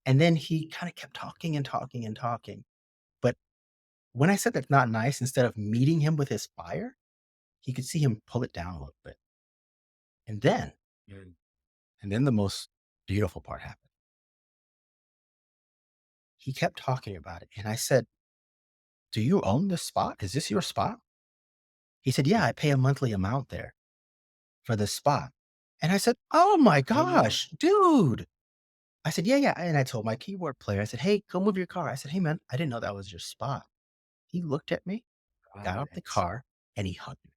And then he kind of kept talking and talking and talking. But when I said that's not nice, instead of meeting him with his fire, he could see him pull it down a little bit. And then Mm. And then the most beautiful part happened. He kept talking about it, and I said, "Do you own this spot? Is this your spot?" He said, "Yeah, I pay a monthly amount there for this spot." And I said, "Oh my Oh, gosh, dude." I said, "Yeah, yeah." And I told my keyboard player, I said, "Hey, go move your car." I said, "Hey, man, I didn't know that was your spot." He looked at me, got got out the it. car, and he hugged me.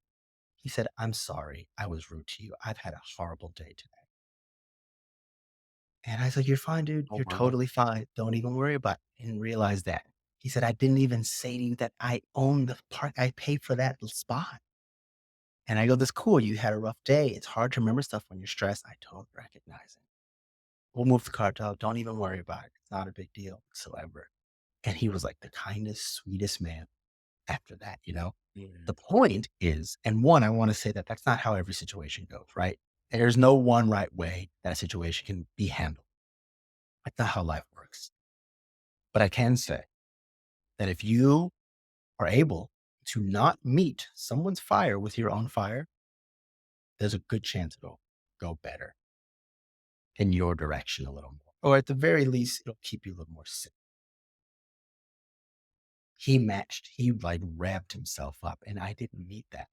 He said, "I'm sorry. I was rude to you. I've had a horrible day today." And I said, "You're fine, dude. Oh, You're wow. totally fine. Don't even worry about it." And realize that. He said, "I didn't even say to you that I own the park. I paid for that spot." And I go, "That's cool. You had a rough day. It's hard to remember stuff when you're stressed." I totally recognize it. "We'll move the car, dog. Don't even worry about it. It's not a big deal whatsoever." And he was like the kindest, sweetest man after that. The Mm. point is, and one, I want to say that that's not how every situation goes, right? There's no one right way that a situation can be handled. That's not how life works. But I can say that if you are able to not meet someone's fire with your own fire, there's a good chance it'll go better in your direction a little more. Or at the very least, it'll keep you a little more safe. He like revved himself up, and I didn't meet that.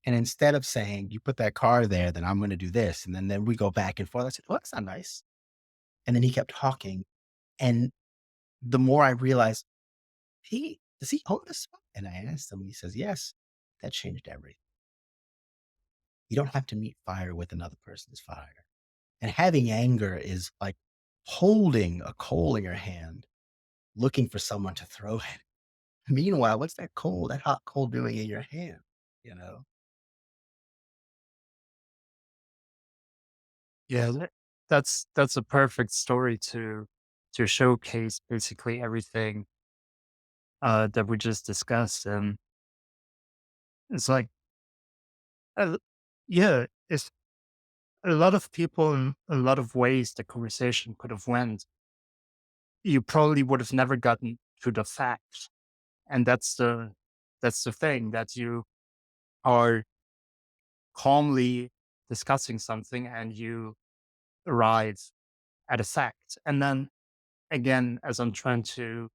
And instead of saying, "You put that car there, then I'm going to do this," and then we go back and forth, I said, "Well, that's not nice." And then he kept talking. And the more I realized, does he own this spot? And I asked him, he says, "Yes." That changed everything. You don't have to meet fire with another person's fire. And having anger is like holding a coal in your hand, looking for someone to throw it. Meanwhile, what's that hot coal doing in your hand? You know? Yeah, that's a perfect story to showcase basically everything that we just discussed. And it's like, uh, yeah, it's a lot of people in a lot of ways the conversation could have went. You probably would have never gotten to the facts, and that's the thing that you are calmly discussing something and you arrive at a fact. And then again, as I'm trying to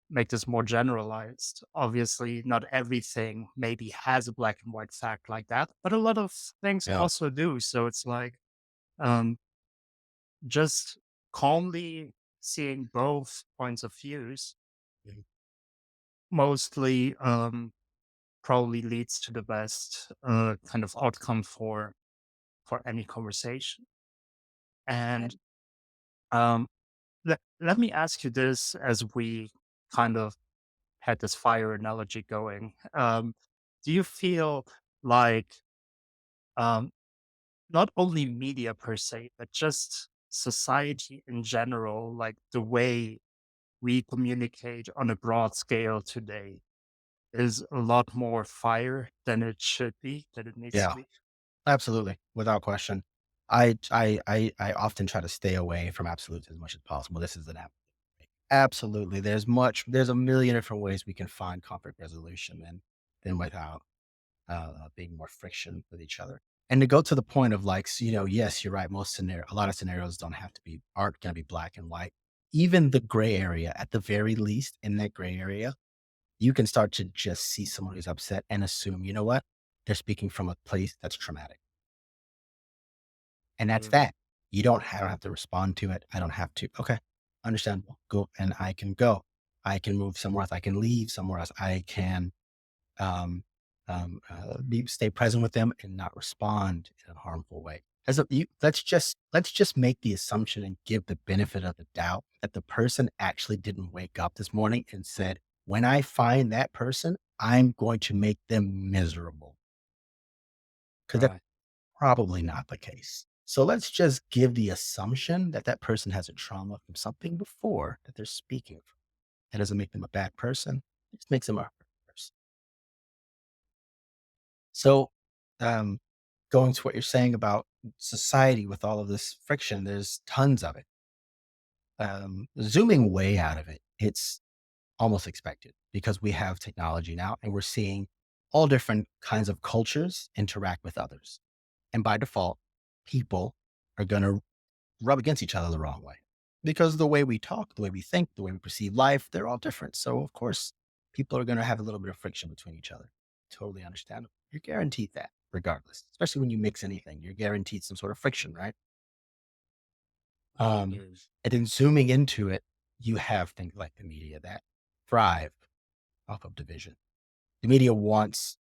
make this more generalized. Obviously, not everything maybe has a black and white fact like that, but a lot of things Yeah. also do. So it's like um, just calmly seeing both points of views Mhm. mostly probably leads to the best kind of outcome for any conversation. And um, let me ask you this as we kind of had this fire analogy going. Do you feel like um, not only media per se, but just society in general, like the way we communicate on a broad scale today, is a lot more fire than it should be, than it needs to Yeah, be? absolutely, without question. I often try to stay away from absolutes as much as possible. This is an app. Absolutely. There's a million different ways we can find conflict resolution than without being more friction with each other. And to go to the point of like, yes, you're right. A lot of scenarios aren't going to be black and white. Even the gray area, at the very least, in that gray area, you can start to just see someone who's upset and assume, you know what? They're speaking from a place that's traumatic. And that's Mm, that. I don't have to respond to it. I don't have to. Okay. Understandable. Go. And I can go. I can move somewhere else. I can leave somewhere else. I can um, stay present with them and not respond in a harmful way. Let's just make the assumption and give the benefit of the doubt that the person actually didn't wake up this morning and said, "When I find that person, I'm going to make them miserable," because that's right. probably not the case. So let's just give the assumption that that person has a trauma from something before that they're speaking from. That doesn't make them a bad person. It just makes them a hurt person. So, um, going to what you're saying about society with all of this friction, there's tons of it. Zooming way out of it, it's almost expected because we have technology now and we're seeing all different kinds of cultures interact with others. And by default, people are going to rub against each other the wrong way because the way we talk, the way we think, the way we perceive life, they're all different. So, of course, people are going to have a little bit of friction between each other. Totally understandable. You're guaranteed that regardless, especially when you mix anything, you're guaranteed some sort of friction, right? Um, Mm, and then zooming into it, you have things like the media that thrive off of division. The media wants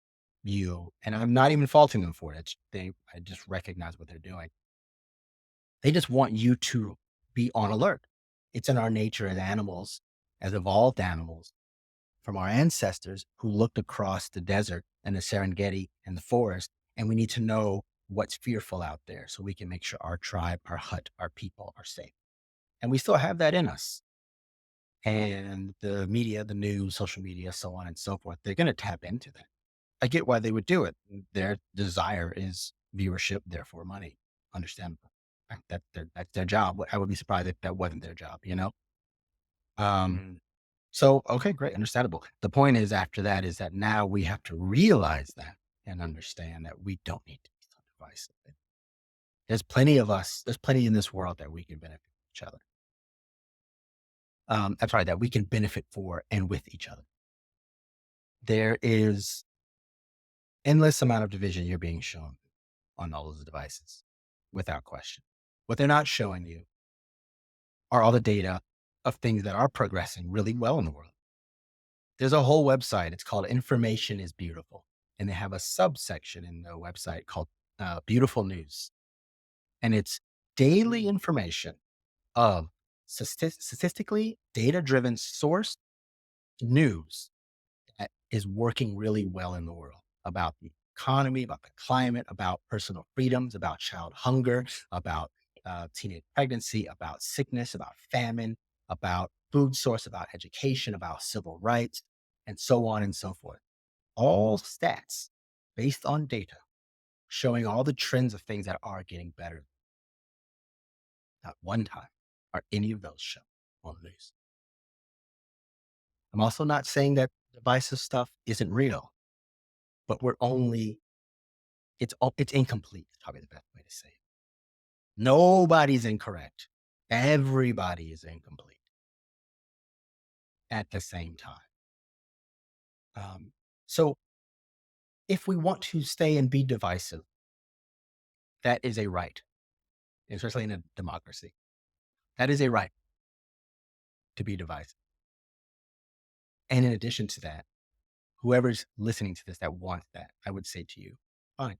you, and I'm not even faulting them for it. I just recognize what they're doing. They just want you to be on alert. It's in our nature as animals, as evolved animals, from our ancestors who looked across the desert and the Serengeti and the forest. And we need to know what's fearful out there so we can make sure our tribe, our hut, our people are safe. And we still have that in us. And the media, the news, social media, so on and so forth, they're going to tap into that. I get why they would do it. Their desire is viewership, therefore money. Understandable. That's their job. I would be surprised if that wasn't their job, you know? Um, mm, so, okay, great. Understandable. The point is after that is that now we have to realize that and understand that we don't need to be so divisive. There's plenty of us. There's plenty in this world that we can benefit each other. I'm sorry, that we can benefit for and with each other. There is endless amount of division you're being shown on all of the devices, without question. What they're not showing you are all the data of things that are progressing really well in the world. There's a whole website. It's called Information is Beautiful. And they have a subsection in the website called Beautiful News. And it's daily information of statistically data driven source news that is working really well in the world about the economy, about the climate, about personal freedoms, about child hunger, about teenage pregnancy, about sickness, about famine, about food source, about education, about civil rights, and so on and so forth. All stats based on data showing all the trends of things that are getting better. Not one time are any of those shown on the news. I'm also not saying that divisive stuff isn't real, but it's incomplete, is probably the best way to say it. Nobody's incorrect. Everybody is incomplete. at the same time. So if we want to stay and be divisive, that is a right, especially in a democracy. That is a right to be divisive. And in addition to that, whoever's listening to this that wants that, I would say to you, fine.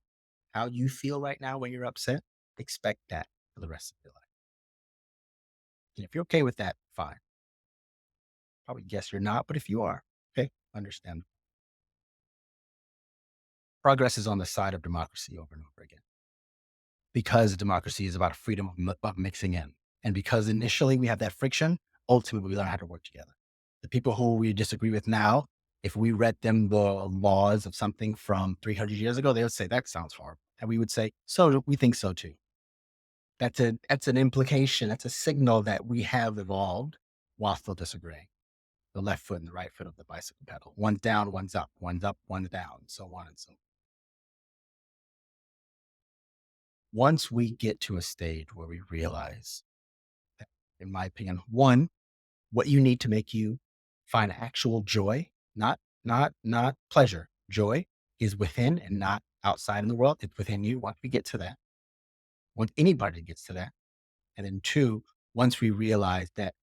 How you feel right now when you're upset, expect that for the rest of your life. And if you're okay with that, fine. Probably guess you're not, but if you are, okay, understand. Progress is on the side of democracy over and over again because democracy is about freedom of mixing in. And because initially we have that friction, ultimately we learn how to work together. The people who we disagree with now, if we read them the laws of something from 300 years ago, they would say, that sounds horrible. And we would say, so we think so too. That's an implication. That's a signal that we have evolved while still disagreeing. The left foot and the right foot of the bicycle pedal. One's down, one's up, one's down, so on and so on. Once we get to a stage where we realize that, in my opinion, one, what you need to make you find actual joy, not pleasure, joy is within and not outside in the world. It's within you. Once we get to that, once anybody gets to that, and then two, once we realize that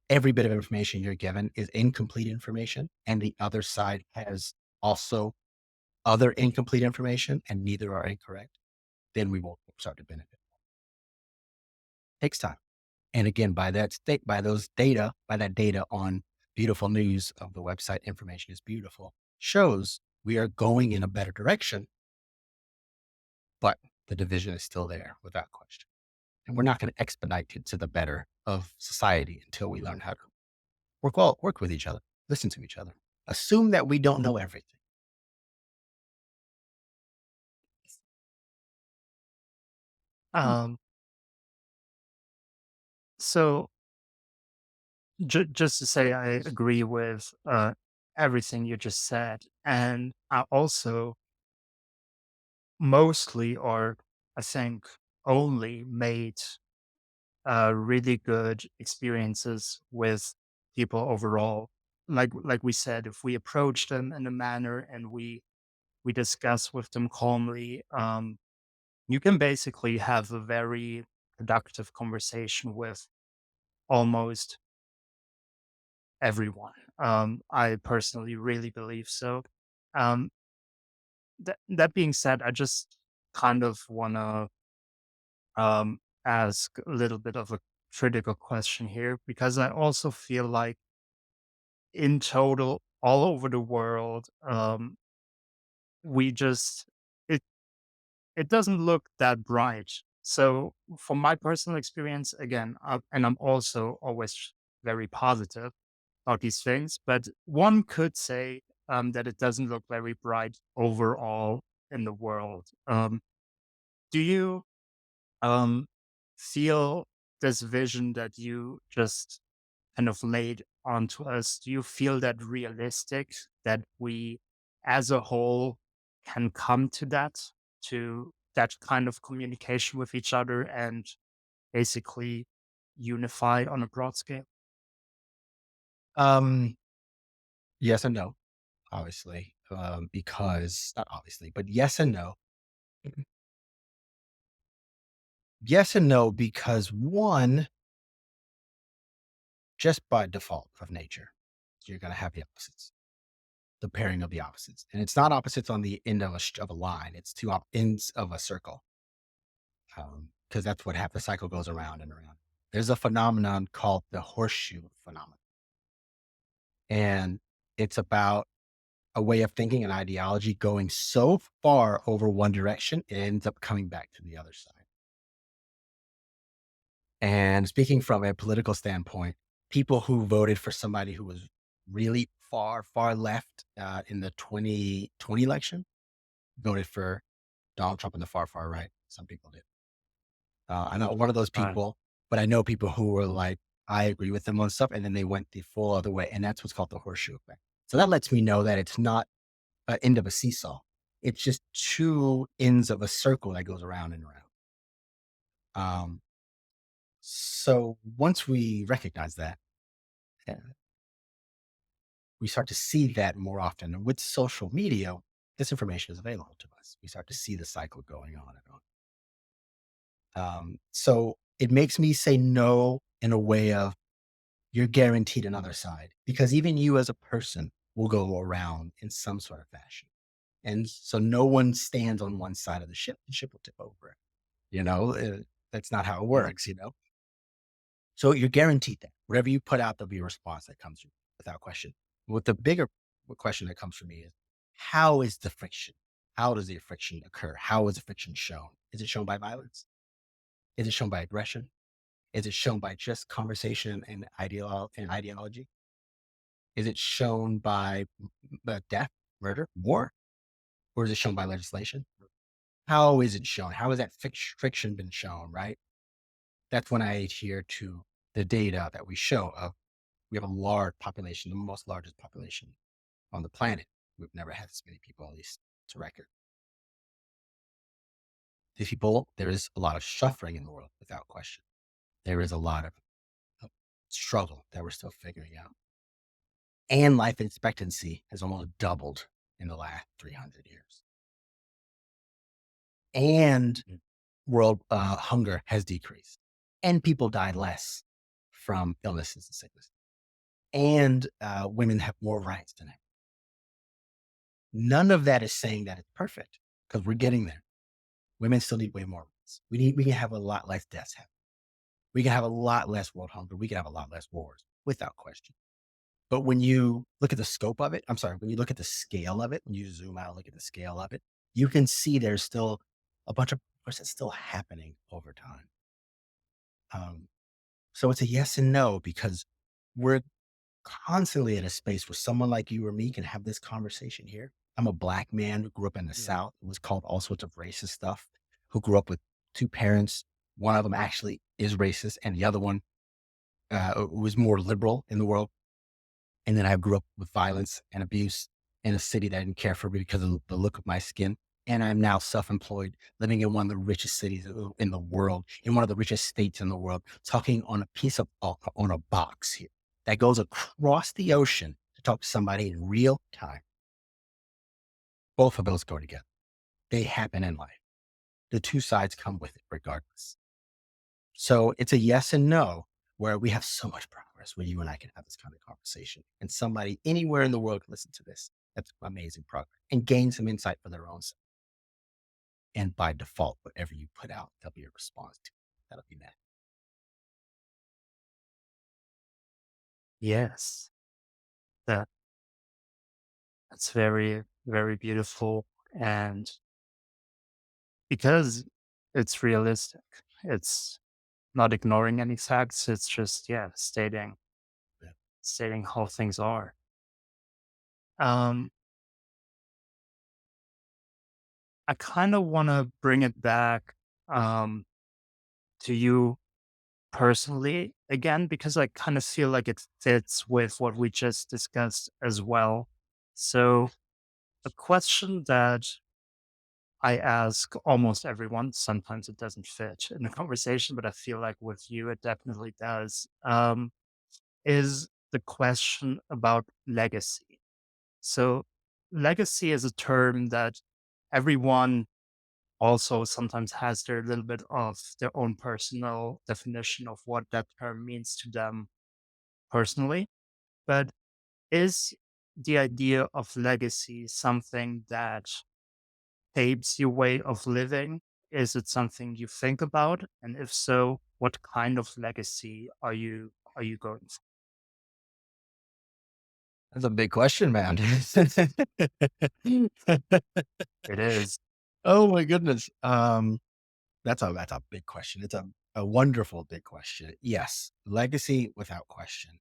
every bit of information you're given is incomplete information, and the other side has also other incomplete information, and neither are incorrect, then we will start to benefit. Takes time. And again, by that state, by that data on beautiful news of the website, information is beautiful, shows we are going in a better direction, but the division is still there without question. And we're not going to expedite it to the better of society until we learn how to work with each other, listen to each other, assume that we don't know everything. Hmm. Um, so just to say, I agree with everything you just said, and I also mostly, or I think only, made really good experiences with people overall. Like we said, if we approach them in a manner and we discuss with them calmly, you can basically have a very productive conversation with almost everyone. I personally really believe so. Um, that being said, I just kind of want to ask a little bit of a critical question here because I also feel like in total, all over the world, we just it it doesn't look that bright. So, from my personal experience, again, and I'm also always very positive about these things, but one could say that it doesn't look very bright overall in the world. Do you um, feel this vision that you just kind of laid onto us? Do you feel that realistic that we as a whole can come to that kind of communication with each other and basically unify on a broad scale? Um, yes and no, obviously, because not obviously, but yes and no. Mhm. Yes and no, because one, just by default of nature, you're going to have the opposites, the pairing of the opposites, and it's not opposites on the end of of a line; it's two ends of a circle, because that's what happens. The cycle goes around and around. There's a phenomenon called the horseshoe phenomenon, and it's about a way of thinking, an ideology going so far over one direction, it ends up coming back to the other side. And speaking from a political standpoint, people who voted for somebody who was really far, far left in the 2020 election voted for Donald Trump in the far, far right. Some people did. I'm not one of those Right. people, but I know people who were like, I agree with them on stuff. And then they went the full other way. And that's what's called the horseshoe effect. So that lets me know that it's not an end of a seesaw. It's just two ends of a circle that goes around and around. Um, so once we recognize that, yeah, we start to see that more often. And with social media, this information is available to us. We start to see the cycle going on and on. So it makes me say no in a way of you're guaranteed another side because even you as a person will go around in some sort of fashion. And so no one stands on one side of the ship will tip over. You know, that's not how it Yeah. works, you know? So you're guaranteed that whatever you put out, there'll be a response that comes through without question. What the bigger question that comes from me is how is the friction? How does the friction occur? How is the friction shown? Is it shown by violence? Is it shown by aggression? Is it shown by just conversation and ideology? Is it shown by death, murder, war? Or is it shown by legislation? How is it shown? How has that friction been shown, right? That's when I adhere to the data that we show of we have a large population, the most largest population on the planet. We've never had this many people, at least to record. These people, there is a lot of suffering in the world without question. There is a lot of struggle that we're still figuring out. And life expectancy has almost doubled in the last 300 years. And Mm. world hunger has decreased. And people die less from illnesses and sickness. And women have more rights than ever. None of that is saying that it's perfect because we're getting there. Women still need way more rights. We can have a lot less deaths happen. We can have a lot less world hunger. We can have a lot less wars without question. But when you look at the scope of it, I'm sorry, when you look at the scale of it, when you zoom out and look at the scale of it, you can see there's still a bunch of progress that's still happening over time. Um, so it's a yes and no because we're constantly in a space where someone like you or me can have this conversation here. I'm a black man who grew up in the Yeah. South, was called all sorts of racist stuff, who grew up with two parents. One of them actually is racist, and the other one was more liberal in the world. And then I grew up with violence and abuse in a city that didn't care for me because of the look of my skin. And I'm now self-employed, living in one of the richest cities in the world, in one of the richest states in the world, talking on a piece of on a box here that goes across the ocean to talk to somebody in real time. Both of those go together. They happen in life. The two sides come with it regardless. So it's a yes and no where we have so much progress where you and I can have this kind of conversation and somebody anywhere in the world can listen to this. That's amazing progress and gain some insight for their own self. And by default, whatever you put out, there'll be a response to. That'll be that. Yes. That that's very, very beautiful. And because it's realistic, it's not ignoring any facts. It's just, yeah, Yeah. stating how things are. Um, I kind of want to bring it back um, to you personally again, because I kind of feel like it fits with what we just discussed as well. So, a question that I ask almost everyone, sometimes it doesn't fit in the conversation, but I feel like with you, it definitely does, is the question about legacy. So, legacy is a term that everyone also sometimes has their little bit of their own personal definition of what that term means to them personally. But is the idea of legacy something that shapes your way of living? Is it something you think about? And if so, what kind of legacy are you going for? That's a big question, man. It is. Oh my goodness. That's a big question. It's a wonderful big question. Yes, legacy without question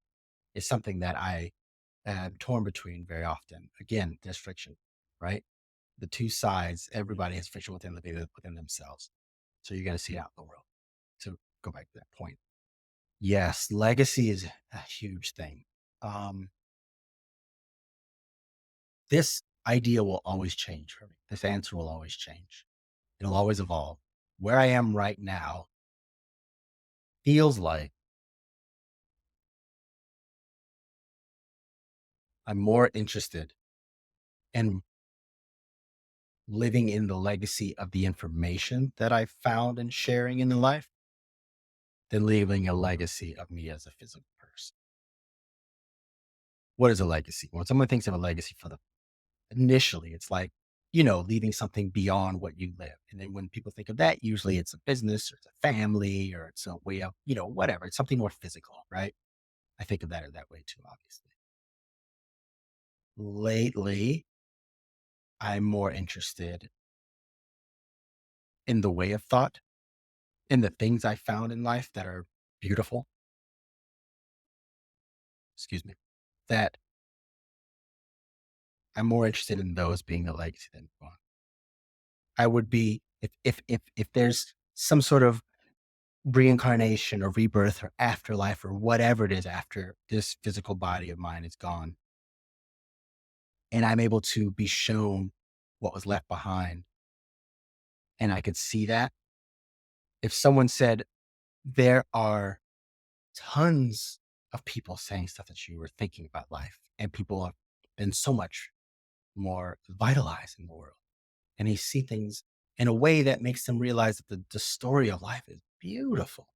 is something that I am torn between very often. Again, there's friction, right? The two sides, everybody has friction within themselves. So you're going to see it out in the world. To go back to that point. Yes, legacy is a huge thing. Um, this idea will always change for me. This answer will always change. It'll always evolve. Where I am right now feels like I'm more interested in living in the legacy of the information that I found and sharing in the life than leaving a legacy of me as a physical person. What is a legacy? When someone thinks of a legacy for the initially, it's like, leaving something beyond what you live. And then when people think of that, usually it's a business or it's a family or it's a way of, whatever. It's something more physical, right? I think of that way too, obviously. Lately, I'm more interested in the way of thought, in the things I found in life that are beautiful, excuse me, that I'm more interested in those being a legacy than one. I would be if there's some sort of reincarnation or rebirth or afterlife or whatever it is after this physical body of mine is gone, and I'm able to be shown what was left behind, and I could see that. If someone said, there are tons of people saying stuff that you were thinking about life, and people have been so much more vitalized in the world, and they see things in a way that makes them realize that the story of life is beautiful,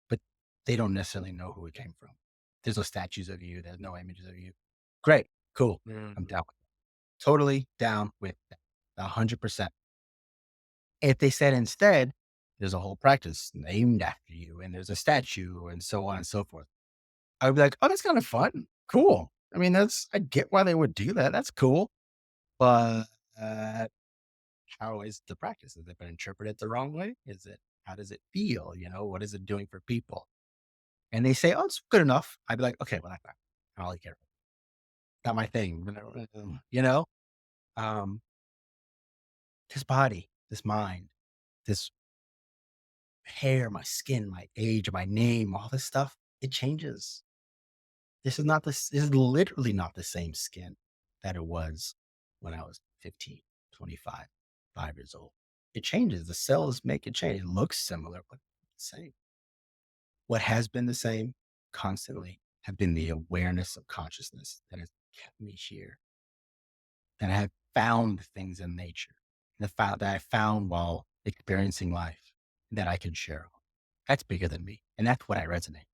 but they don't necessarily know who it came from. There's no statues of you, there's no images of you. Great, cool. I'm Mhm. down with it. Totally down with that. 100%. If they said instead, there's a whole practice named after you and there's a statue and so on and so forth, I would be like, oh, that's kind of fun. Cool. I mean, I get why they would do that. That's cool. But how is the practice? Has it been interpreted the wrong way? How does it feel? What is it doing for people? And they say, oh, it's good enough. I'd be like, okay, well, I'll care. Not my thing. You know, um, this body, this mind, this hair, my skin, my age, my name, all this stuff, it changes. This is literally not the same skin that it was when I was 15, 25, 5 years old. It changes. The cells make it change. It looks similar, but the same. What has been the same constantly have been the awareness of consciousness that has kept me here. And I have found things in nature, the fact that I found while experiencing life that I can share. That's bigger than me. And that's what I resonate.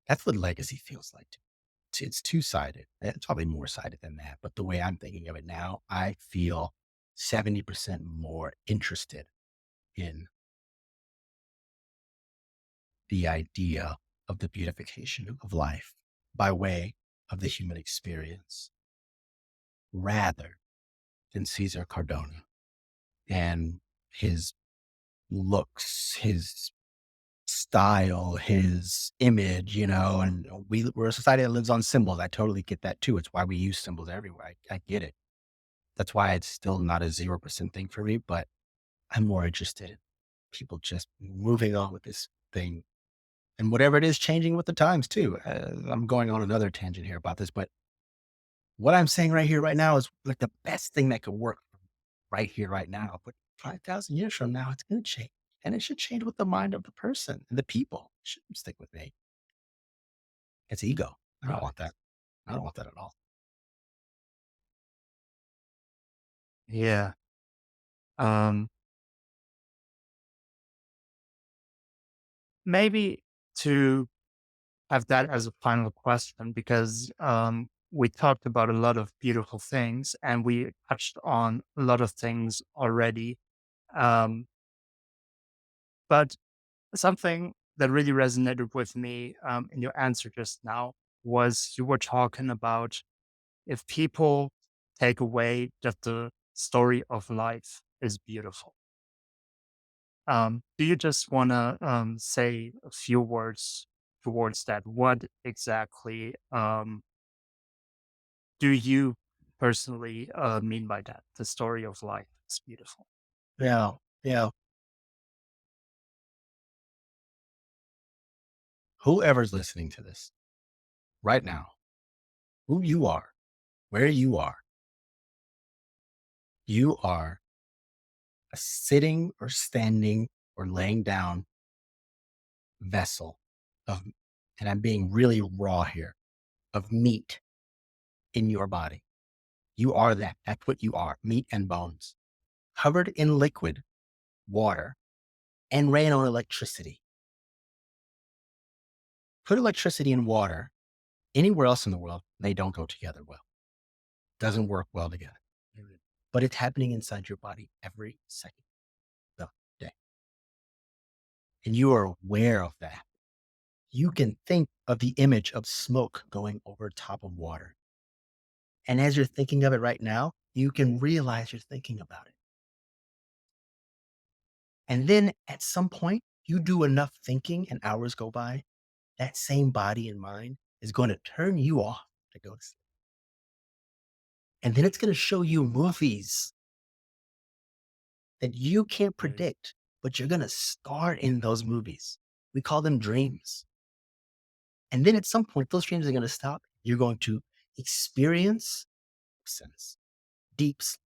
That's what legacy feels like to me. It's two-sided. It's probably more sided than that. But the way I'm thinking of it now, I feel 70% more interested in the idea of the beautification of life by way of the human experience rather than Cesar Cardona and his looks, his style, his image, and we're a society that lives on symbols. I totally get that too. It's why we use symbols everywhere. I get it. That's why it's still not a 0% thing for me, but I'm more interested in people just moving on with this thing and whatever it is, changing with the times too. I'm going on another tangent here about this, but what I'm saying right here, right now is like the best thing that could work right here, right now. But 5,000 years from now, it's going to change. And it should change with the mind of the person and the people. It shouldn't stick with me. It's ego. I don't Right. want that. I don't want that at all. Yeah. Um, maybe to have that as a final question because we talked about a lot of beautiful things and we touched on a lot of things already. Um, but something that really resonated with me in your answer just now was you were talking about if people take away that the story of life is beautiful. Do you just want to say a few words towards that? What exactly do you personally mean by that? The story of life is beautiful. Yeah. Yeah. Whoever's listening to this right now, who you are, where you are a sitting or standing or laying down vessel of, and I'm being really raw here, of meat in your body. You are that. That's what you are, meat and bones, covered in liquid water and ran on electricity. Put electricity and water anywhere else in the world, they don't go together well. Doesn't work well together. Mhm. But it's happening inside your body every second of the day. And you are aware of that. You can think of the image of smoke going over top of water. And as you're thinking of it right now, you can realize you're thinking about it. And then at some point, you do enough thinking and hours go by, that same body and mind is going to turn you off to go to sleep. And then it's going to show you movies that you can't Right. predict, but you're going to start in those movies. We call them dreams. And then at some point, those dreams are going to stop. You're going to experience absence, deep sleep.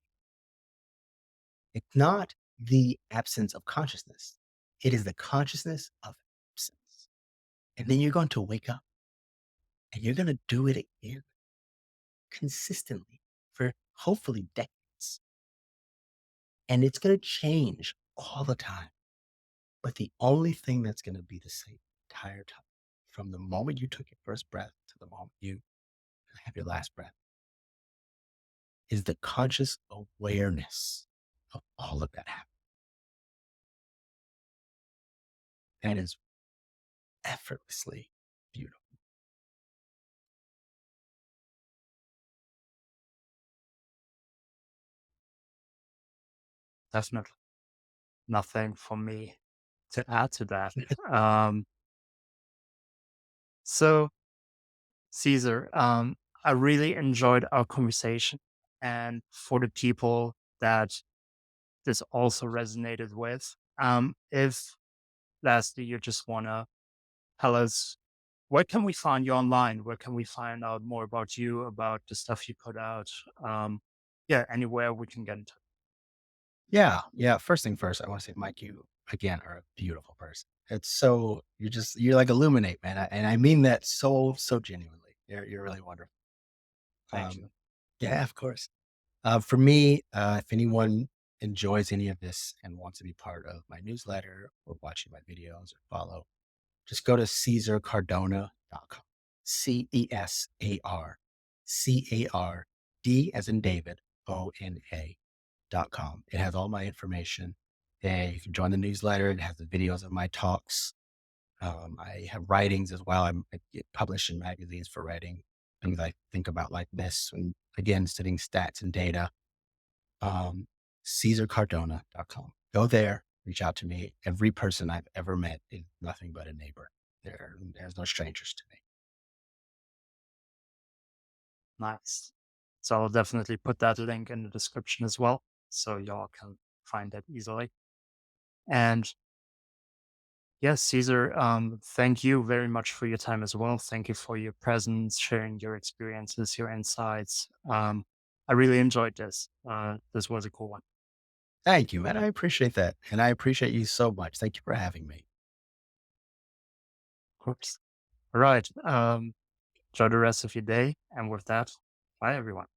It's not the absence of consciousness, it is the consciousness of absence. And then you're going to wake up and you're going to do it again consistently for hopefully decades. And it's going to change all the time. But the only thing that's going to be the same the entire time, from the moment you took your first breath to the moment you have your last breath, is the conscious awareness of all of that happening. That is effortlessly beautiful. Definitely nothing for me to add to that. Um, so, Caesar, I really enjoyed our conversation. And for the people that this also resonated with, if lastly you just want to tell us where can we find you online? Where can we find out more about you, about the stuff you put out? Um, yeah, anywhere we can get in touch. Yeah, yeah. First thing first, I want to say, Mike, you again are a beautiful person. It's so you're like illuminate, man, and I mean that so genuinely. You're really wonderful. Thank you. Um, yeah, of course. For me, if anyone enjoys any of this and wants to be part of my newsletter or watching my videos or follow, just go to CesarCardona.com. CesarCard as in David, ONA.com. It has all my information. And you can join the newsletter. It has the videos of my talks. I have writings as well. I get published in magazines for writing things I think about like this. And again, studying stats and data. Um, CesarCardona.com. Go there, reach out to me. Every person I've ever met is nothing but a neighbor. There's no strangers to me. Nice. So I'll definitely put that link in the description as well, so y'all can find it easily. And yes, Caesar, thank you very much for your time as well. Thank you for your presence, sharing your experiences, your insights. I really enjoyed this. This was a cool one. Thank you, man. I appreciate that. And I appreciate you so much. Thank you for having me. Of course. All right. Enjoy the rest of your day. And with that, bye everyone.